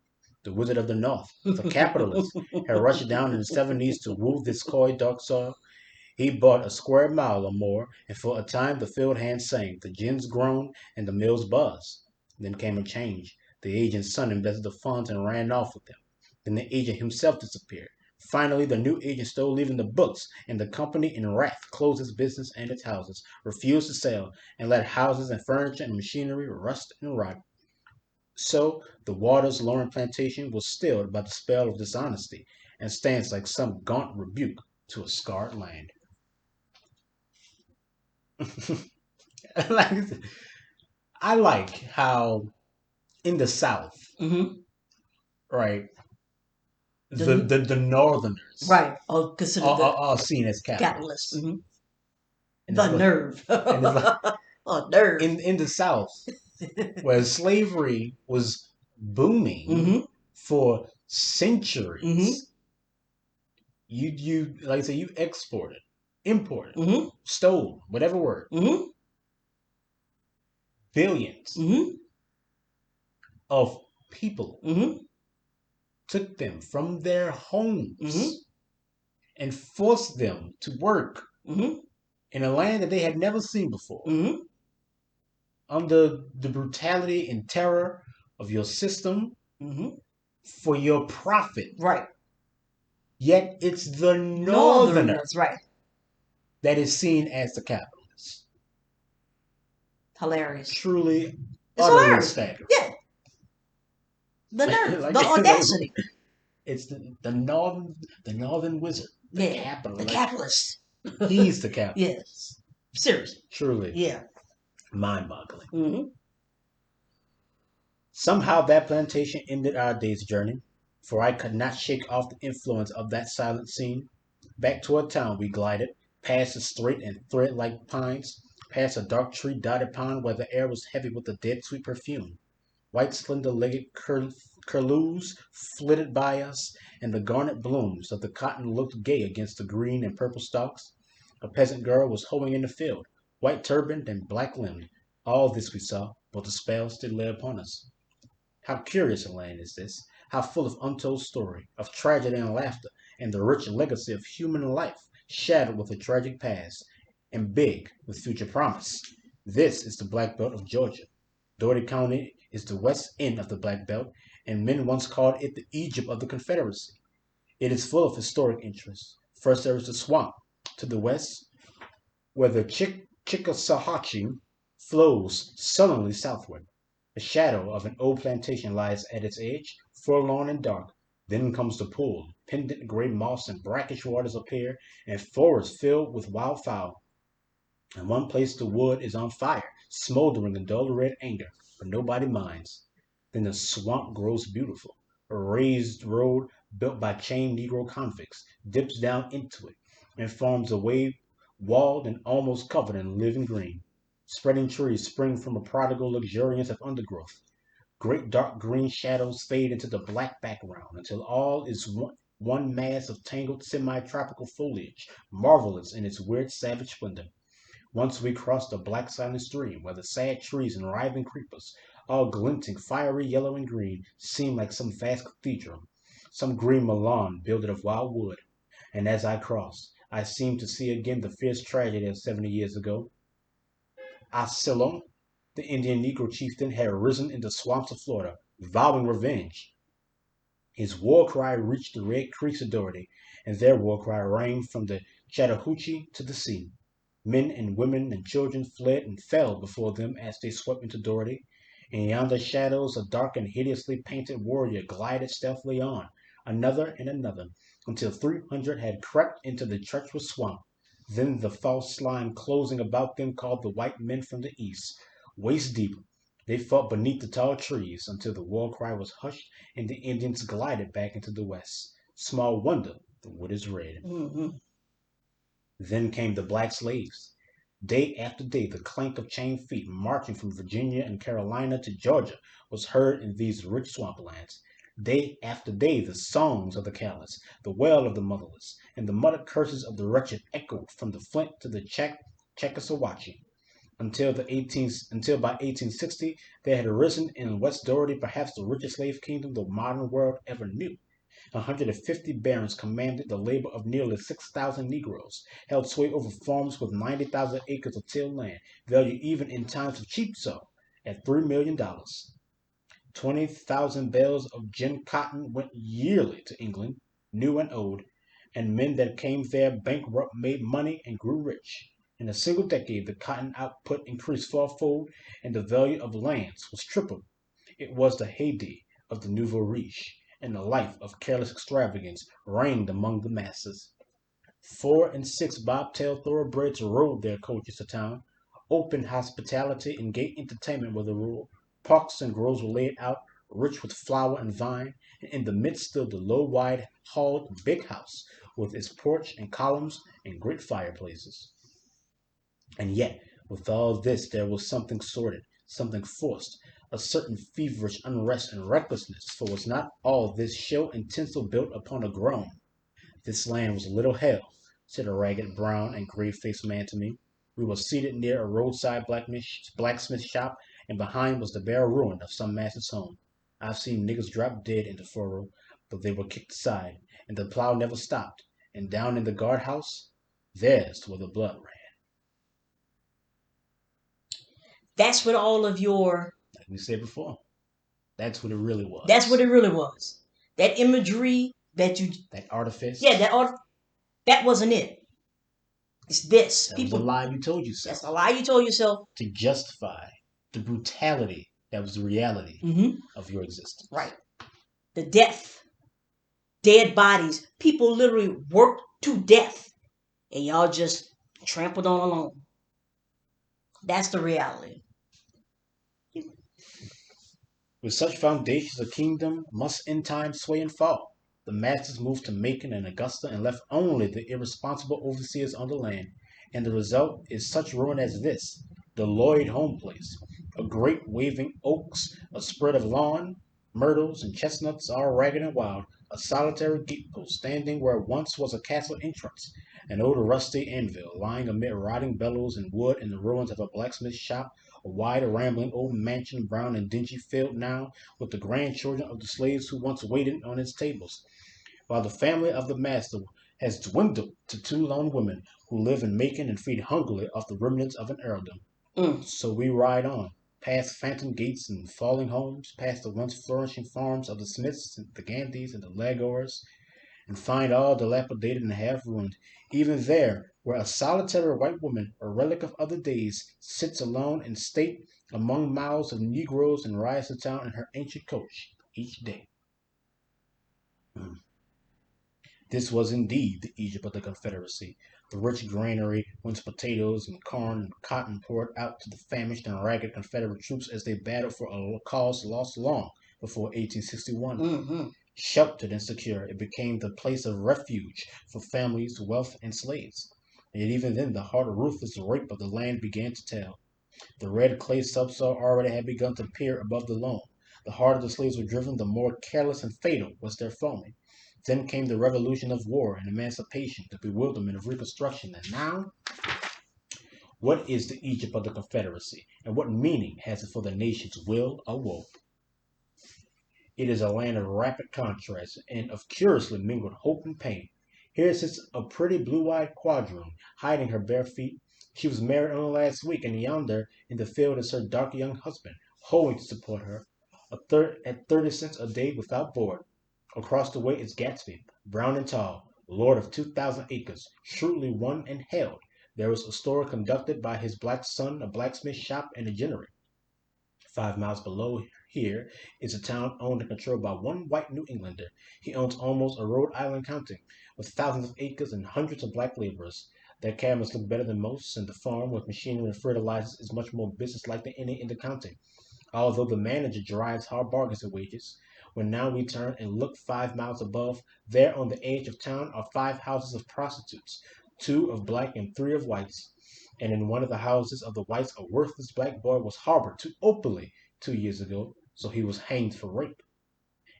The Wizard of the North, the capitalist, had rushed down in the '70s to woo this coy dark soil. He bought a square mile or more, and for a time the field hands sang, the gins groaned, and the mills buzzed. Then came a change. The agent's son invested the funds and ran off with them. Then the agent himself disappeared. Finally, the new agent stole even the books, and the company in wrath closed its business and its houses, refused to sell, and let houses and furniture and machinery rust and rot. So the Waters Lauren plantation was stilled by the spell of dishonesty, and stands like some gaunt rebuke to a scarred land. Like, I like how in the South, Mm-hmm. right, The the Northerners right. Or consider the are seen as capitalist. capitalists, Mm-hmm. and The nerve. it's like Oh, nerve. in the South where slavery was booming Mm-hmm. for Mm-hmm. centuries. You like I say, you exported, imported, Mm-hmm. stole, whatever word, Mm-hmm. billions Mm-hmm. of people, Mm-hmm. took them from their Mm-hmm. homes and forced them to work Mm-hmm. in a land that they had never seen before, Mm-hmm. under the brutality and terror of your system Mm-hmm. for your profit. Right. Yet it's the northerner Northerners. Right. that is seen as the capitalist. Hilarious. Truly, It's utterly hilarious. staggering. Yeah. The nerve. Like, The audacity. it's the northern wizard, the Yeah. capital. The Like, capitalist. he's the capitalist. Yes. Seriously. Truly Yeah. mind-boggling. Mm-hmm. Somehow that plantation ended our day's journey, for I could not shake off the influence of that silent scene. Back toward town we glided, past the straight and thread-like pines, past a dark tree-dotted pond where the air was heavy with a dead sweet perfume. White slender-legged curlews flitted by us, and the garnet blooms of the cotton looked gay against the green and purple stalks. A peasant girl was hoeing in the field, white turbaned and black limbed. All this we saw, but the spell still lay upon us. How curious a land is this! How full of untold story, of tragedy and laughter, and the rich legacy of human life, shadowed with a tragic past, and big with future promise. This is the Black Belt of Georgia. Dougherty County is the west end of the Black Belt, and men once called it the Egypt of the Confederacy. It is full of historic interest. First there is the swamp to the west, where the Chickasawhatchee flows sullenly southward. The shadow of an old plantation lies at its edge, forlorn and dark. Then comes the pool. Pendant gray moss and brackish waters appear, and forests filled with wildfowl. In one place the wood is on fire, smoldering in dull red anger, but nobody minds. Then the swamp grows beautiful. A raised road built by chained Negro convicts dips down into it, and forms a way walled and almost covered in living green. Spreading trees spring from a prodigal luxuriance of undergrowth. Great dark green shadows fade into the black background until all is one mass of tangled semi-tropical foliage, marvelous in its weird savage splendor. Once we crossed a black silent stream where the sad trees and writhing creepers, all glinting fiery yellow and green, seemed like some vast cathedral, some green Milan builded of wild wood. And as I crossed, I seemed to see again the fierce tragedy of 70 years ago. Asilo, the Indian Negro chieftain, had risen in the swamps of Florida, vowing revenge. His war cry reached the Red Creek's authority, and their war cry rang from the Chattahoochee to the sea. Men and women and children fled and fell before them as they swept into Doherty. In yonder shadows a dark and hideously painted warrior glided stealthily on, another and another, until 300 had crept into the treacherous swamp. Then the false slime closing about them called the white men from the east. Waist deep, they fought beneath the tall trees until the war cry was hushed and the Indians glided back into the west. Small wonder the wood is red. Mm-hmm. Then came the black slaves. Day after day, the clank of chained feet marching from Virginia and Carolina to Georgia was heard in these rich swamplands. Day after day, the songs of the callous, the wail of the motherless, and the muttered curses of the wretched echoed from the Flint to the Czechoslovakia until by 1860 there had arisen in West Doherty perhaps the richest slave kingdom the modern world ever knew. 150 barons commanded the labor of nearly 6,000 Negroes, held sway over farms with 90,000 acres of tilled land, valued even in times of cheap sow at $3 million. 20,000 bales of gin cotton went yearly to England, new and old, and men that came there bankrupt made money and grew rich. In a single decade, the cotton output increased fourfold, and the value of lands was tripled. It was the heyday of the nouveau riche, and a life of careless extravagance reigned among the masses. 4 and 6 bobtail thoroughbreds rode their coaches to town. Open hospitality and gay entertainment were the rule. Parks and groves were laid out, rich with flower and vine, and in the midst stood the low, wide, halled big house, with its porch and columns and great fireplaces. And yet, with all this, there was something sordid, something forced, a certain feverish unrest and recklessness, for was not all this show and tinsel built upon a groan? This land was a little hell, said a ragged, brown, and grave-faced man to me. We were seated near a roadside blacksmith shop, and behind was the bare ruin of some master's home. I've seen niggers drop dead in the furrow, but they were kicked aside, and the plow never stopped. And down in the guardhouse, there's where the blood ran. That's what all of your. Like we said before, that's what it really That's what was. it really was. That imagery that you. That artifice, Yeah, that wasn't it. It's this. that was a People. lie you told That's yourself a lie you told yourself. to justify the brutality that was the reality Mm-hmm. of your existence. Right. The death. Dead bodies. People literally worked to death. And y'all just trampled on along. That's the reality. With such foundations, a kingdom must in time sway and fall. The masters moved to Macon and Augusta and left only the irresponsible overseers on the land, and the result is such ruin as this: the Lloyd home place, a great waving oaks, a spread of lawn, myrtles, and chestnuts, all ragged and wild, a solitary gatepost standing where once was a castle entrance, an old rusty anvil lying amid rotting bellows and wood in the ruins of a blacksmith's shop, a wide rambling old mansion, brown and dingy, filled now with the grandchildren of the slaves who once waited on its tables, while the family of the master has dwindled to 2 lone women who live in Macon and feed hungrily off the remnants of an earldom. Mm. So we ride on, past phantom gates and falling homes, past the once flourishing farms of the Smiths, and the Gandhis, and the Lagors, and find all dilapidated and half ruined, even there where a solitary white woman, a relic of other days, sits alone in state among miles of Negroes and rides to town in her ancient coach each day. Mm. This was indeed the Egypt of the Confederacy, the rich granary whence potatoes and corn and cotton poured out to the famished and ragged Confederate troops as they battled for a cause lost long before 1861. Mm-hmm. Sheltered and secure, it became the place of refuge for families, wealth, and slaves. And yet even then the hard ruthless rape of the land began to tell. The red clay subsoil already had begun to peer above the loam. The harder the slaves were driven, the more careless and fatal was their foaming. Then came the revolution of war and emancipation, the bewilderment of reconstruction, and now, what is the Egypt of the Confederacy, and what meaning has it for the nation's will or woe? It is a land of rapid contrast and of curiously mingled hope and pain. Here sits a pretty blue-eyed quadroon, hiding her bare feet. She was married only last week, and yonder in the field is her dark young husband, hoeing to support her, at 30 cents a day without board. Across the way is Gatsby, brown and tall, lord of 2,000 acres, shrewdly won and held. There is a store conducted by his black son, a blacksmith shop, and a ginnery. 5 miles below here is a town owned and controlled by one white New Englander. He owns almost a Rhode Island county, with thousands of acres and hundreds of black laborers. Their cabins look better than most, and the farm, with machinery and fertilizers, is much more businesslike than any in the county. Although the manager drives hard bargains at wages, when now we turn and look 5 miles above, there on the edge of town are 5 houses of prostitutes, two of black and three of whites. And in one of the houses of the whites, a worthless black boy was harbored too openly 2 years ago, so he was hanged for rape.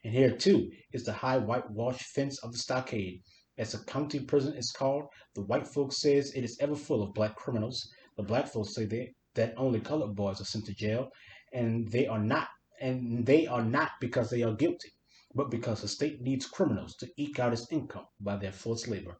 And here, too, is the high whitewashed fence of the stockade. As the county prison is called, the white folks says it is ever full of black criminals. The black folks say that only colored boys are sent to jail, and they are not because they are guilty, but because the state needs criminals to eke out its income by their forced labor.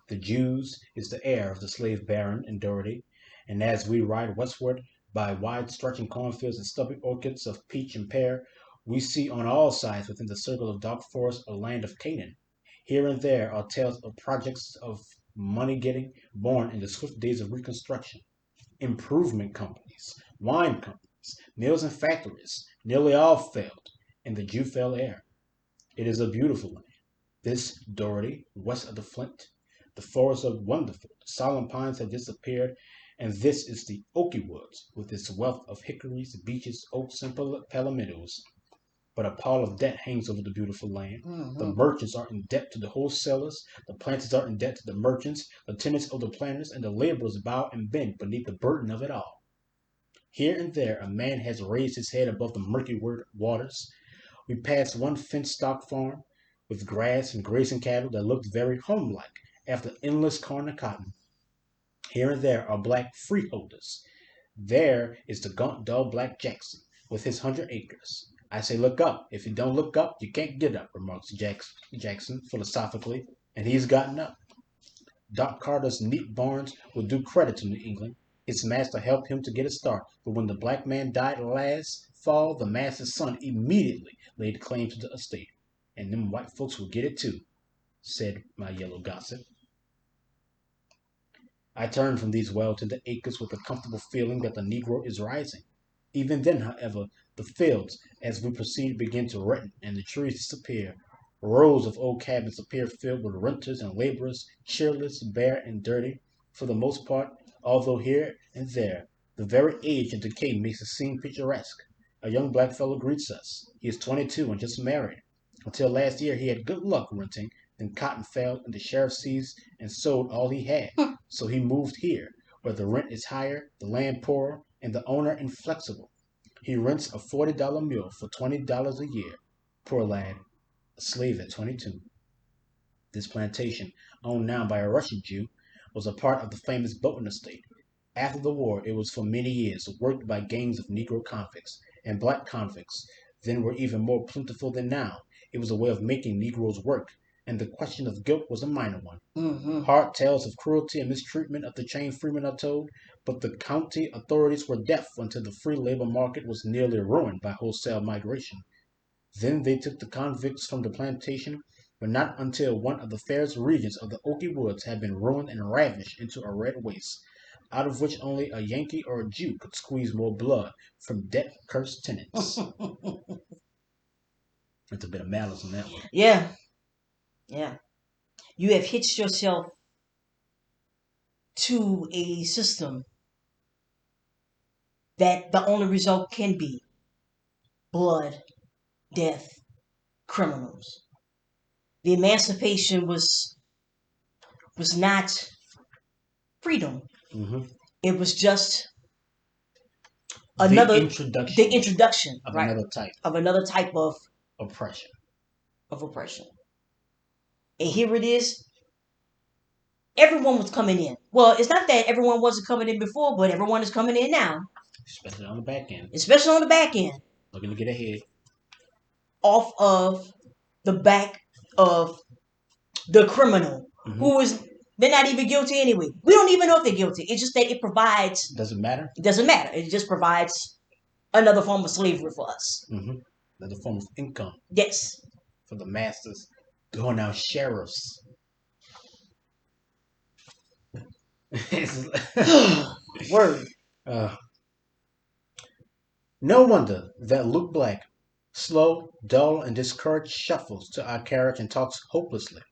The Jews is the heir of the slave baron in Doherty, and as we ride westward by wide stretching cornfields and stubby orchards of peach and pear, we see on all sides within the circle of dark forest a land of Canaan. Here and there are tales of projects of money getting born in the swift days of Reconstruction. Improvement companies, wine companies, mills and factories, nearly all failed, and the Jew fell heir. It is a beautiful land. This Doherty, west of the Flint. The forests are wonderful. The solemn pines have disappeared, and this is the Oaky Woods, with its wealth of hickories, beeches, oaks, and palmettos. But a pall of debt hangs over the beautiful land. The merchants are in debt to the wholesalers, the planters are in debt to the merchants, the tenants owe the planters, and the laborers bow and bend beneath the burden of it all. Here and there a man has raised his head above the murky waters. We passed one fenced stock farm, with grass and grazing cattle that looked very homelike after endless corn and cotton. Here and there are black freeholders. There is the gaunt, dull black Jackson, with his 100 acres. I say look up. If you don't look up, you can't get up, remarks Jackson philosophically, and he's gotten up. Doc Carter's neat barns will do credit to New England. Its master helped him to get a start, but when the black man died last fall, the master's son immediately laid claim to the estate. And them white folks will get it too, said my yellow gossip. I turn from these well-tended acres with a comfortable feeling that the Negro is rising. Even then, however, the fields, as we proceed, begin to redden, and the trees disappear. Rows of old cabins appear filled with renters and laborers, cheerless, bare, and dirty, for the most part, although here and there the very age and decay makes the scene picturesque. A young black fellow greets us. He is 22 and just married. Until last year he had good luck renting, then cotton fell and the sheriff seized and sold all he had. So he moved here, where the rent is higher, the land poorer, and the owner inflexible. He rents a $40 mule for $20 a year. Poor lad, a slave at 22. This plantation, owned now by a Russian Jew, was a part of the famous Boatman estate. After the war, it was for many years worked by gangs of Negro convicts, and black convicts then were even more plentiful than now. It was a way of making Negroes work, and the question of guilt was a minor one. Hard tales of cruelty and mistreatment of the chained freemen are told, but the county authorities were deaf until the free labor market was nearly ruined by wholesale migration. Then they took the convicts from the plantation, but not until one of the fairest regions of the Oaky Woods had been ruined and ravished into a red waste, out of which only a Yankee or a Jew could squeeze more blood from debt-cursed tenants. That's a bit of malice on that one. Yeah, yeah. You have hitched yourself to a system that the only result can be blood, death, criminals. The emancipation was not freedom. Mm-hmm. It was just The another introduction the introduction, of right, another type oppression. of oppression. And here it is. Everyone was coming in. Well, it's not that everyone wasn't coming in before, but everyone is coming in now. Especially on the back end. Especially on the back end. Looking to get ahead. Off of the back of the criminal Mm-hmm. who is they're not even guilty anyway. We don't even know if they're guilty. It's just that it provides. Doesn't matter. It doesn't matter. It just provides another form of slavery for us. Mm-hmm. Another form of income Yes. for the masters. Who are now sheriffs. Word. uh, no wonder that Luke Black, slow, dull, and discouraged, shuffles to our carriage and talks hopelessly.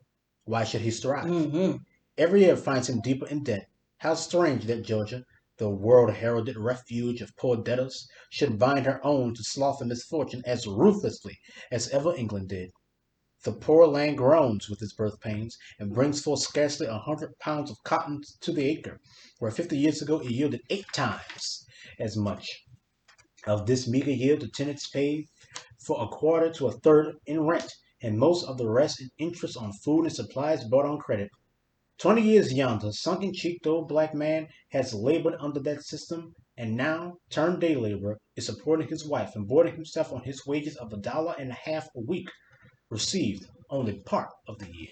Why should he strive? Mm-hmm. Every year finds him deeper in debt. How strange that Georgia, the world heralded refuge of poor debtors, should bind her own to sloth and misfortune as ruthlessly as ever England did. The poor land groans with its birth pains, and brings forth scarcely 100 pounds of cotton to the acre, where 50 years ago it yielded 8 times as much. Of this meager yield the tenants pay for a quarter to a third in rent, and most of the rest in interest on food and supplies bought on credit. 20 years yonder, sunken cheeked old black man has labored under that system, and now, turned day laborer, is supporting his wife and boarding himself on his wages of $1.50 a week, received only part of the year.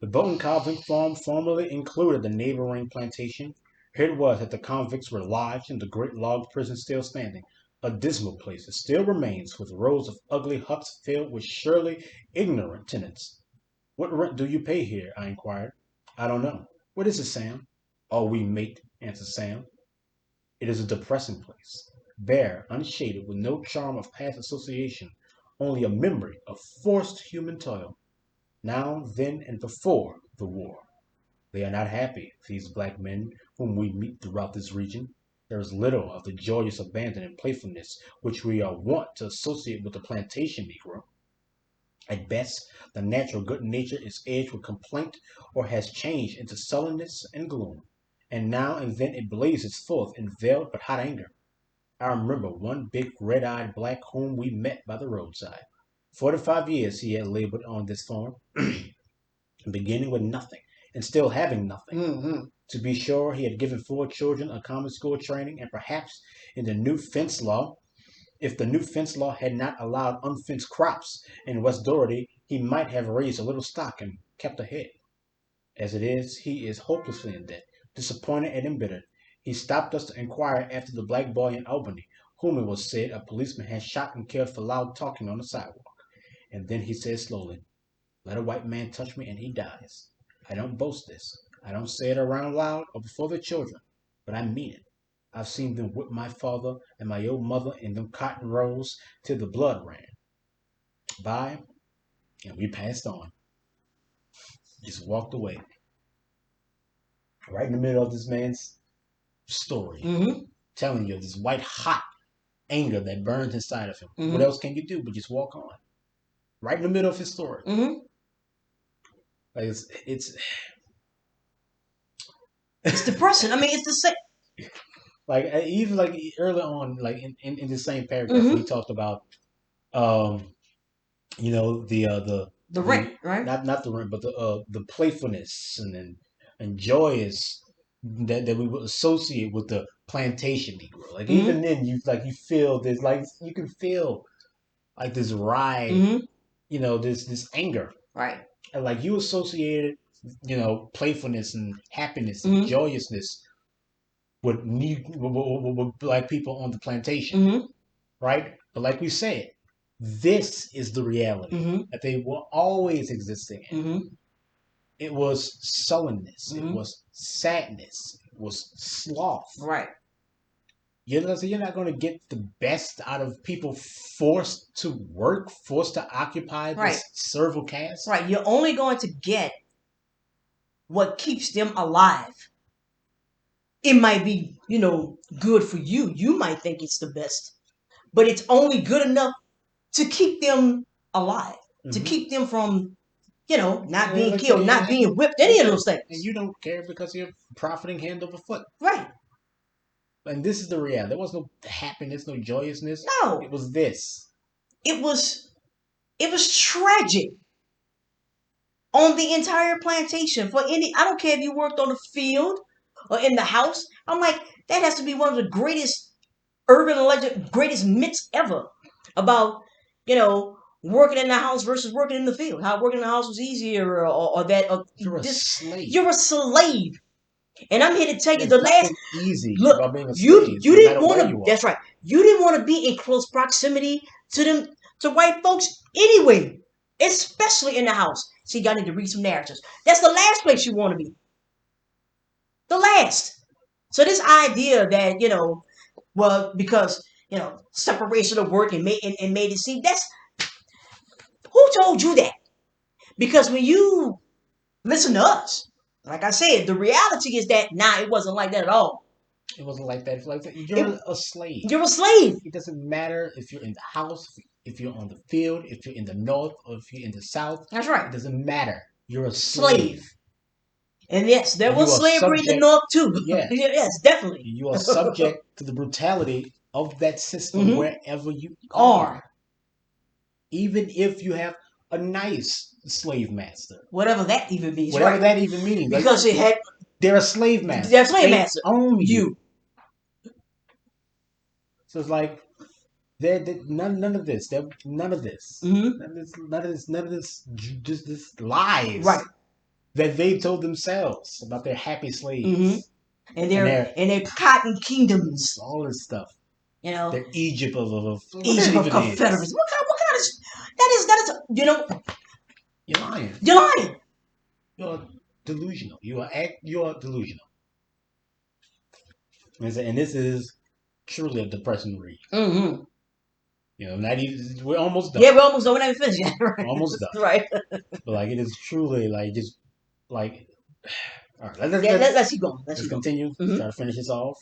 The Bolton convict farm formerly included the neighboring plantation. Here it was that the convicts were lodged in the great log prison still standing. A dismal place it still remains, with rows of ugly huts filled with surely ignorant tenants. "What rent do you pay here?" I inquired. "I don't know." "What is it, Sam?" "All we make," answered Sam. It is a depressing place, bare, unshaded, with no charm of past association, only a memory of forced human toil, now, then, and before the war. They are not happy, these black men whom we meet throughout this region. There is little of the joyous abandon and playfulness which we are wont to associate with the plantation Negro. At best, the natural good nature is edged with complaint or has changed into sullenness and gloom, and now and then it blazes forth in veiled but hot anger. I remember one big red-eyed black whom we met by the roadside. 45 years he had labored on this farm, beginning with nothing and still having nothing. Mm-hmm. To be sure, he had given 4 children a common school training, and perhaps in the new fence law, if the new fence law had not allowed unfenced crops in West Doherty, he might have raised a little stock and kept ahead. As it is, he is hopelessly in debt, disappointed and embittered. He stopped us to inquire after the black boy in Albany, whom it was said a policeman had shot and killed for loud talking on the sidewalk. And then he said slowly, "Let a white man touch me and he dies. I don't boast this. I don't say it around loud or before the children, but I mean it. I've seen them whip my father and my old mother in them cotton rows till the blood ran by, and we passed on. Just walked away. Right in the middle of this man's story, Mm-hmm. telling you this white hot anger that burns inside of him. What Mm-hmm. else can you do but just walk on? Right in the middle of his story. Mm-hmm. Like it's It's depressing. I mean, it's the same. like even like early on, like in the same paragraph when he Mm-hmm. talked about um you know The rent, the right? not the rent but the playfulness and joyous that we would associate with the plantation Negro. Like Mm-hmm. even then you feel this, like you can feel like this ride, Mm-hmm. this anger, Right. and like you associated playfulness and happiness and Mm-hmm. joyousness with black people on the plantation, Mm-hmm. right? But like we said, this is the reality Mm-hmm. that they were always existing in. Mm-hmm. It was sullenness, it Mm-hmm. was sadness, it was sloth. Right. You're not going to get the best out of people forced to work, forced to occupy Right. this servile caste. Right. You're only going to get what keeps them alive. It might be, good for you. You might think it's the best, but it's only good enough to keep them alive, to Mm-hmm. keep them from, not And being like I say, killed, not being whipped, any of those and things. you don't care because you're profiting hand over foot. Right. And this is the reality. There was no happiness, no joyousness. No. It was this. It was it was tragic on the entire plantation for any. I don't care if you worked on the field or in the house. I'm like, that has to be one of the greatest urban legend, greatest myths ever about, you know, working in the house versus working in the field. How working in the house was easier, or that You're a this slave. you're a slave. And I'm here to tell you There's the last nothing easy look. about being a You slave, you no didn't matter want where to. you are. That's right. You didn't want to be in close proximity to them to white folks anyway, especially in the house. See, y'all need to read some narratives. That's the last place you want to be. The last. So this idea that well, because separation of work and made it seem that's who told you that? Because when you listen to us, like I said, the reality is that it wasn't like that at all. It wasn't like that. Like that. It, You're a slave. you're a slave. It doesn't matter if you're in the house, if you're on the field, if you're in the north, or if you're in the south. That's It right. doesn't matter. You're a slave. Slave. And yes, there And you was are slavery in the subject, North too. yeah, Yes, definitely. you are subject to the brutality of that system Mm-hmm. wherever you Or are. Even if you have a nice slave master. whatever that even means, Whatever right? that even means. Like, Because it had they're a slave their master. slave They master. own you. You. So it's like there none of this. None of this. Mm-hmm. None of this just this lies Right. that they told themselves about their happy Mm-hmm. slaves And and their their and their cotton kingdoms. all this stuff. You know, Their Egypt of what that Egypt of even Confederacy. is. What kind of that is You're lying. you're lying. You're delusional. You are delusional. And this is truly a depressing read. Mm-hmm. Not even we're almost done. Yeah, we're almost done. We're not even finished yet. We're almost done. Right. But like it is truly like just like all right. Let's Yeah, let's, let's keep going. Let's let's keep going. continue. Mm-hmm. Try to finish this off.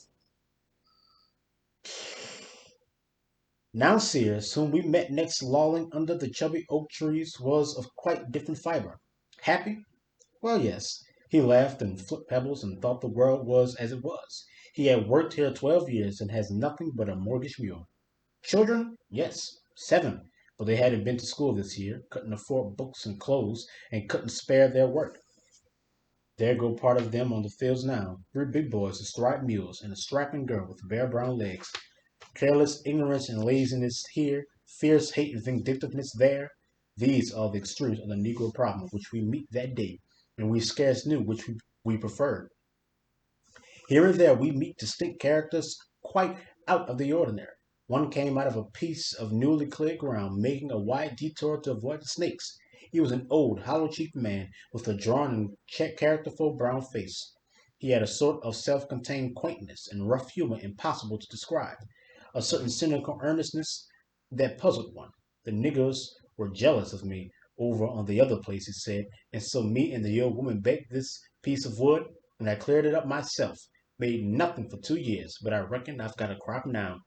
Now Sears, whom we met next lolling under the chubby oak trees, was of quite different fiber. Happy? Well, yes. He laughed and flipped pebbles and thought the world was as it was. He had worked here 12 years and has nothing but a mortgage mule. Children? Yes, 7. But they hadn't been to school this year, couldn't afford books and clothes, and couldn't spare their work. There go part of them on the fields now. 3 big boys astride mules and a strapping girl with bare brown legs. Careless ignorance and laziness here, fierce hate and vindictiveness there. These are the extremes of the Negro problem which we meet that day, and we scarce knew which we preferred. Here and there we meet distinct characters quite out of the ordinary. One came out of a piece of newly cleared ground, making a wide detour to avoid the snakes. He was an old, hollow-cheeked man with a drawn and characterful brown face. He had a sort of self-contained quaintness and rough humor impossible to describe, a certain cynical earnestness that puzzled one. The niggers were jealous of me over on the other place, he said, and so me and the old woman baked this piece of wood, and I cleared it up myself. Made nothing for 2 years, but I reckon I've got a crop now.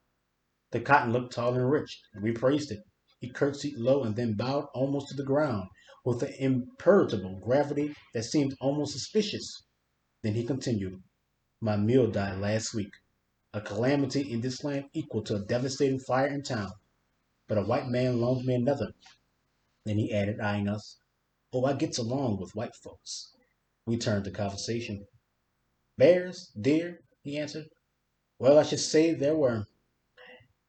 The cotton looked tall and rich, and we praised it. He curtsied low and then bowed almost to the ground, with an imperturbable gravity that seemed almost suspicious. Then he continued, My mule died last week, a calamity in this land equal to a devastating fire in town. But a white man loaned me another. Then he added, eyeing us, Oh, I gets along with white folks. We turned the conversation. Bears, deer, he answered. Well, I should say there were.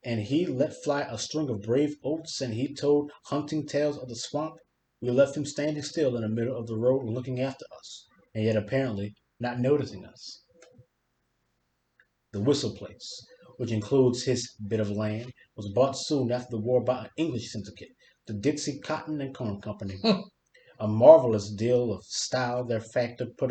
And he let fly a string of brave oaths, and he told hunting tales of the swamp. We left him standing still in the middle of the road looking after us, and yet apparently not noticing us. The Whistle place, which includes his bit of land, was bought soon after the war by an English syndicate, the Dixie Cotton and Corn Company. A marvelous deal of style their factor put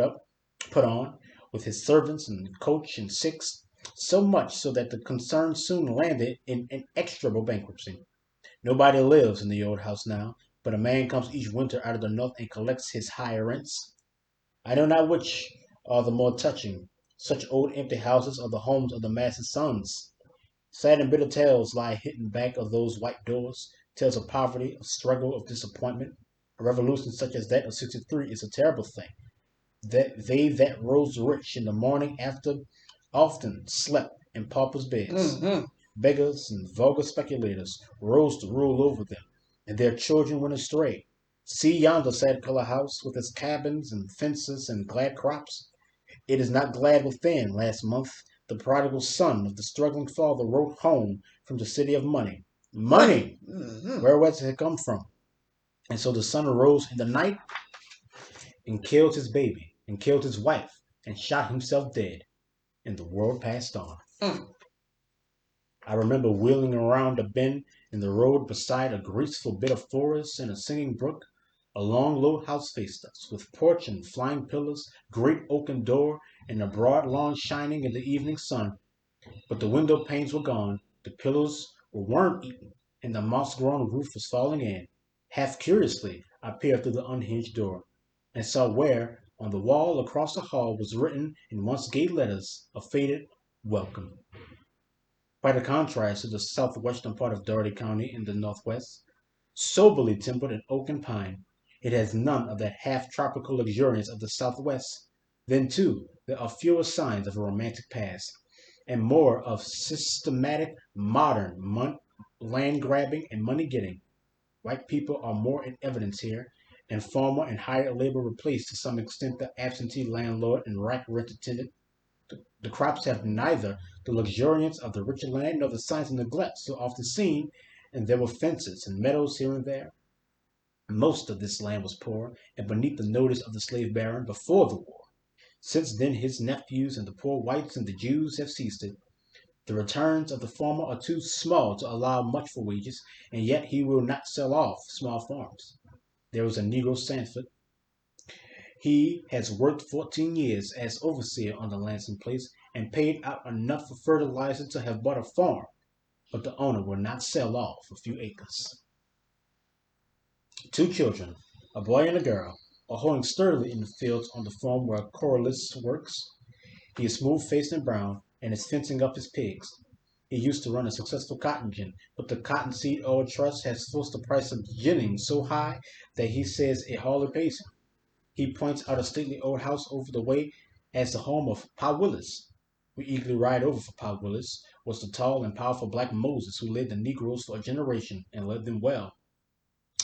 on, with his servants and coach and six, so much so that the concern soon landed in inexorable bankruptcy. Nobody lives in the old house now, but a man comes each winter out of the north and collects his higher rents. I know not which are the more touching, such old empty houses or the homes of the master's sons. Sad and bitter tales lie hidden back of those white doors, tales of poverty, of struggle, of disappointment. A revolution such as that of '63 is a terrible thing. That they that rose rich in the morning after often slept in paupers' beds. Mm-hmm. Beggars and vulgar speculators rose to rule over them, and their children went astray. See yonder sad color house with its cabins and fences and glad crops. It is not glad within. Last month the prodigal son of the struggling father wrote home from the city of money. Money. Mm-hmm. Where was it come from? And so the son arose in the night and killed his baby, and killed his wife, and shot himself dead, and the world passed on. Mm. I remember wheeling around a bend in the road beside a graceful bit of forest and a singing brook. A long low house faced us, with porch and flying pillars, great oaken door, and a broad lawn shining in the evening sun. But the window panes were gone, the pillars were worm eaten, and the moss grown roof was falling in. Half curiously, I peered through the unhinged door, and saw where, on the wall across the hall, was written in once gay letters a faded welcome. Quite a contrast to the southwestern part of Dougherty County in the northwest. Soberly timbered in oak and pine, it has none of that half tropical luxuriance of the southwest. Then, too, there are fewer signs of a romantic past, and more of systematic modern land grabbing and money getting. White people are more in evidence here, and farmer and hired labor replace to some extent the absentee landlord and rack rent attendant. The crops have neither the luxuriance of the richer land nor the signs of neglect so often seen, and there were fences and meadows here and there. Most of this land was poor and beneath the notice of the slave baron before the war. Since then his nephews and the poor whites and the Jews have seized it. The returns of the farmer are too small to allow much for wages, and yet he will not sell off small farms. There is a Negro Sanford. He has worked 14 years as overseer on the Lansing place and paid out enough for fertilizer to have bought a farm, but the owner will not sell off a few acres. Two children, a boy and a girl, are hoeing sturdily in the fields on the farm where Corliss works. He is smooth-faced and brown, and is fencing up his pigs. He used to run a successful cotton gin, but the Cottonseed Oil Trust has forced the price of ginning so high that he says it hardly pays him. He points out a stately old house over the way as the home of Pa Willis. We eagerly ride over, for Pa Willis was the tall and powerful black Moses who led the Negroes for a generation and led them well.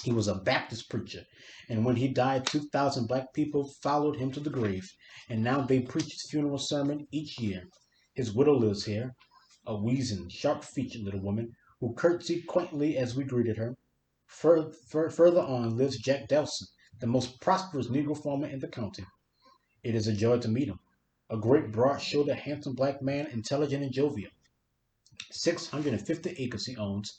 He was a Baptist preacher, and when he died 2,000 black people followed him to the grave, and now they preach his funeral sermon each year. His widow lives here, a weazen, sharp-featured little woman, who curtsied quaintly as we greeted her. Further on lives Jack Delson, the most prosperous Negro farmer in the county. It is a joy to meet him. A great, broad-shouldered, handsome black man, intelligent and jovial. 650 acres he owns,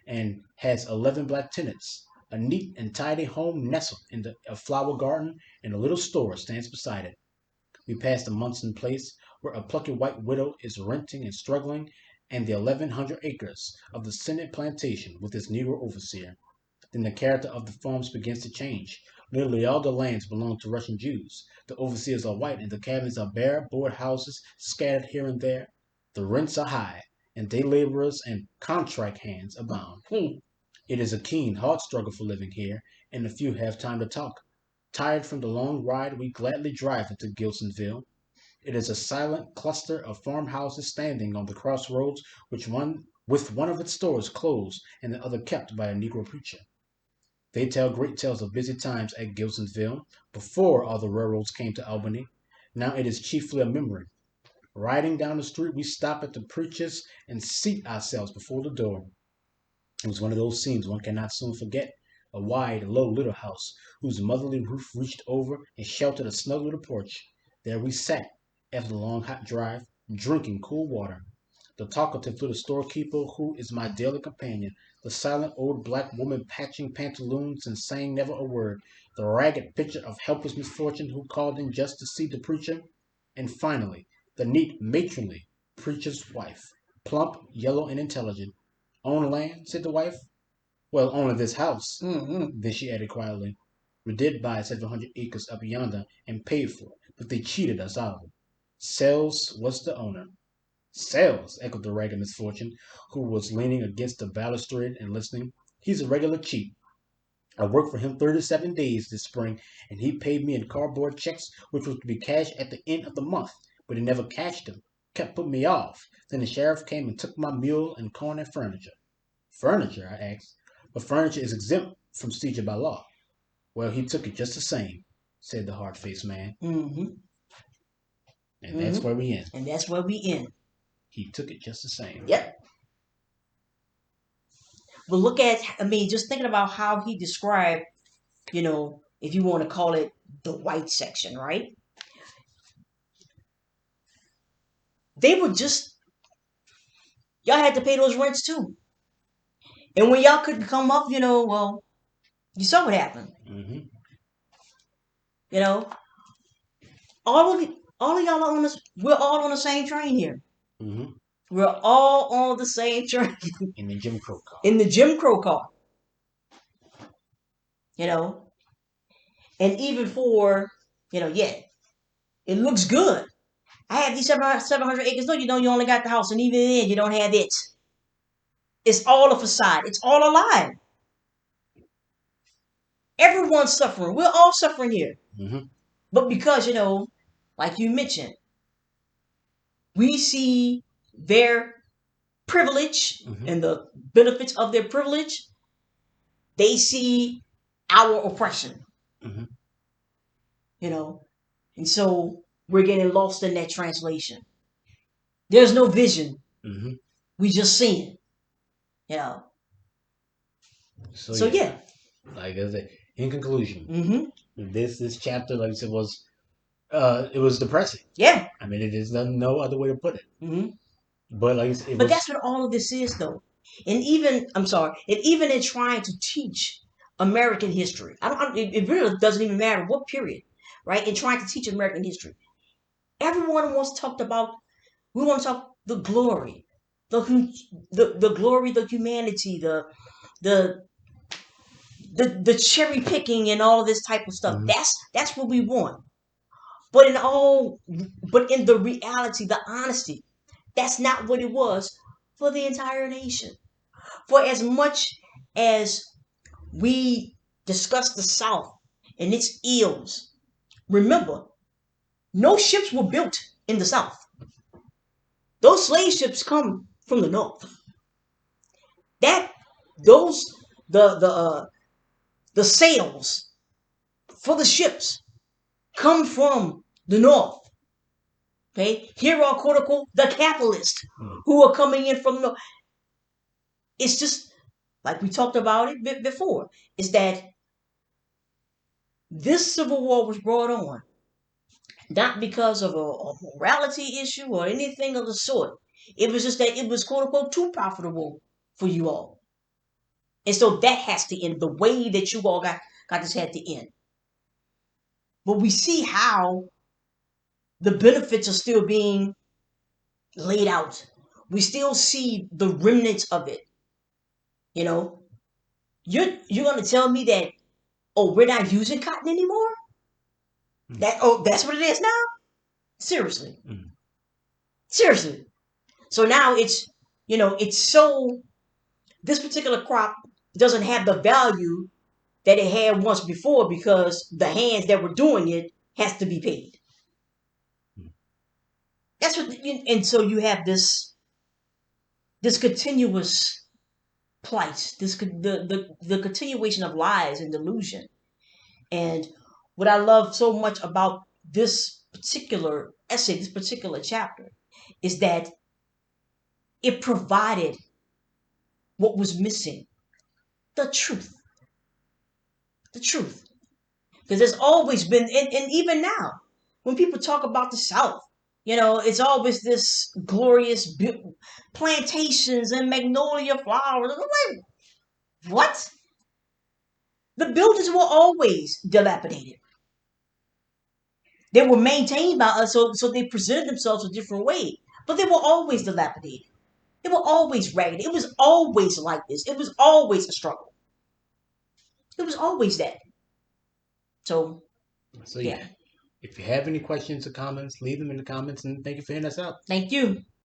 and has 11 black tenants. A neat and tidy home nestled in a flower garden, and a little store stands beside it. We pass the Munson place, where a plucky white widow is renting and struggling, and the 1,100 acres of the Senate plantation with its Negro overseer. Then the character of the farms begins to change. Nearly all the lands belong to Russian Jews. The overseers are white, and the cabins are bare board houses scattered here and there. The rents are high, and day laborers and contract hands abound. It is a keen, hard struggle for living here, and a few have time to talk. Tired from the long ride, we gladly drive into Gilsonville. It is a silent cluster of farmhouses standing on the crossroads, with one of its stores closed and the other kept by a Negro preacher. They tell great tales of busy times at Gilsonville, before all the railroads came to Albany. Now it is chiefly a memory. Riding down the street, we stop at the preacher's and seat ourselves before the door. It was one of those scenes one cannot soon forget. A wide, low little house, whose motherly roof reached over and sheltered a snug little porch. There we sat, after the long hot drive, drinking cool water. The talkative little storekeeper who is my daily companion, the silent old black woman patching pantaloons and saying never a word, the ragged picture of helpless misfortune who called in just to see the preacher, and finally, the neat matronly preacher's wife, plump, yellow, and intelligent. Own land? Said the wife. Well, only this house. Mm-hmm. Then she added quietly, we did buy several hundred acres up yonder and paid for it, but they cheated us out of it. Sells was the owner. Sells, echoed the ragged misfortune, who was leaning against the balustrade and listening. He's a regular cheat. I worked for him 37 days this spring, and he paid me in cardboard checks, which was to be cashed at the end of the month, but he never cashed them. Kept putting me off. Then the sheriff came and took my mule and corn and furniture. Furniture? I asked. But furniture is exempt from seizure by law. Well, he took it just the same, said the hard-faced man. Mm-hmm. And that's Mm-hmm. where we end. And that's where we end. He took it just the same. Yep. But look at, I mean, just thinking about how he described, if you want to call it the white section, right? They were just, y'all had to pay those rents too. And when y'all couldn't come up, well, you saw what happened. Mm-hmm. You know, all of y'all are on this. We're all on the same train here. Mm-hmm. We're all on the same train In the Jim Crow car. in the Jim Crow car. You know, and even for yeah, it looks good. I have these 700 acres. No, you only got the house, and even then, you don't have it. It's all a facade. It's all a lie. Everyone's suffering. We're all suffering here. Mm-hmm. But because, like you mentioned, we see their privilege Mm-hmm. and the benefits of their privilege, they see our oppression, Mm-hmm. you know. And so we're getting lost in that translation. There's no vision. Mm-hmm. We just seeing it, you know. So So yeah, yeah. like I said, in conclusion, Mm-hmm. this chapter, like I said, was it was depressing. Yeah. I mean, it is no other way to put it. Mm-hmm. But like I said, it But was. that's what all of this is, though. And even, I'm sorry, and even in trying to teach American history, it really doesn't even matter what period, right? In trying to teach American history, everyone wants to talk about, we want to talk the glory, the glory, the humanity, the the cherry picking and all this type of stuff. Mm-hmm. That's what we want. But in the reality, the honesty, that's not what it was for the entire nation. For as much as we discuss the South and its ills, remember, no ships were built in the South. Those slave ships come from the North. That those the sails for the ships come from the North. Okay, here are quote unquote the capitalists Mm-hmm. who are coming in from the North. It's just like we talked about it before. Is that this civil war was brought on not because of a morality issue or anything of the sort. It was just that it was quote unquote too profitable for you all. And so that has to end the way that you all got this had to end. But we see how the benefits are still being laid out. We still see the remnants of it. You know, you're gonna tell me that, oh, we're not using cotton anymore? That's what it is now? Seriously. Mm-hmm. Seriously. So now it's so, this particular crop doesn't have the value that it had once before because the hands that were doing it has to be paid. That's what, and so you have this continuous plight, the continuation of lies and delusion. And what I love so much about this particular essay, this particular chapter, is that it provided what was missing, the truth. The truth. Because there's always been, and even now, when people talk about the South, it's always this glorious plantations and magnolia flowers. I'm like, what? The buildings were always dilapidated. They were maintained by us, so they presented themselves a different way. But they were always dilapidated. They were always ragged. It was always like this. It was always a struggle. It was always that. So, So yeah. yeah, if you have any questions or comments, leave them in the comments, and thank you for hearing us out. Thank you.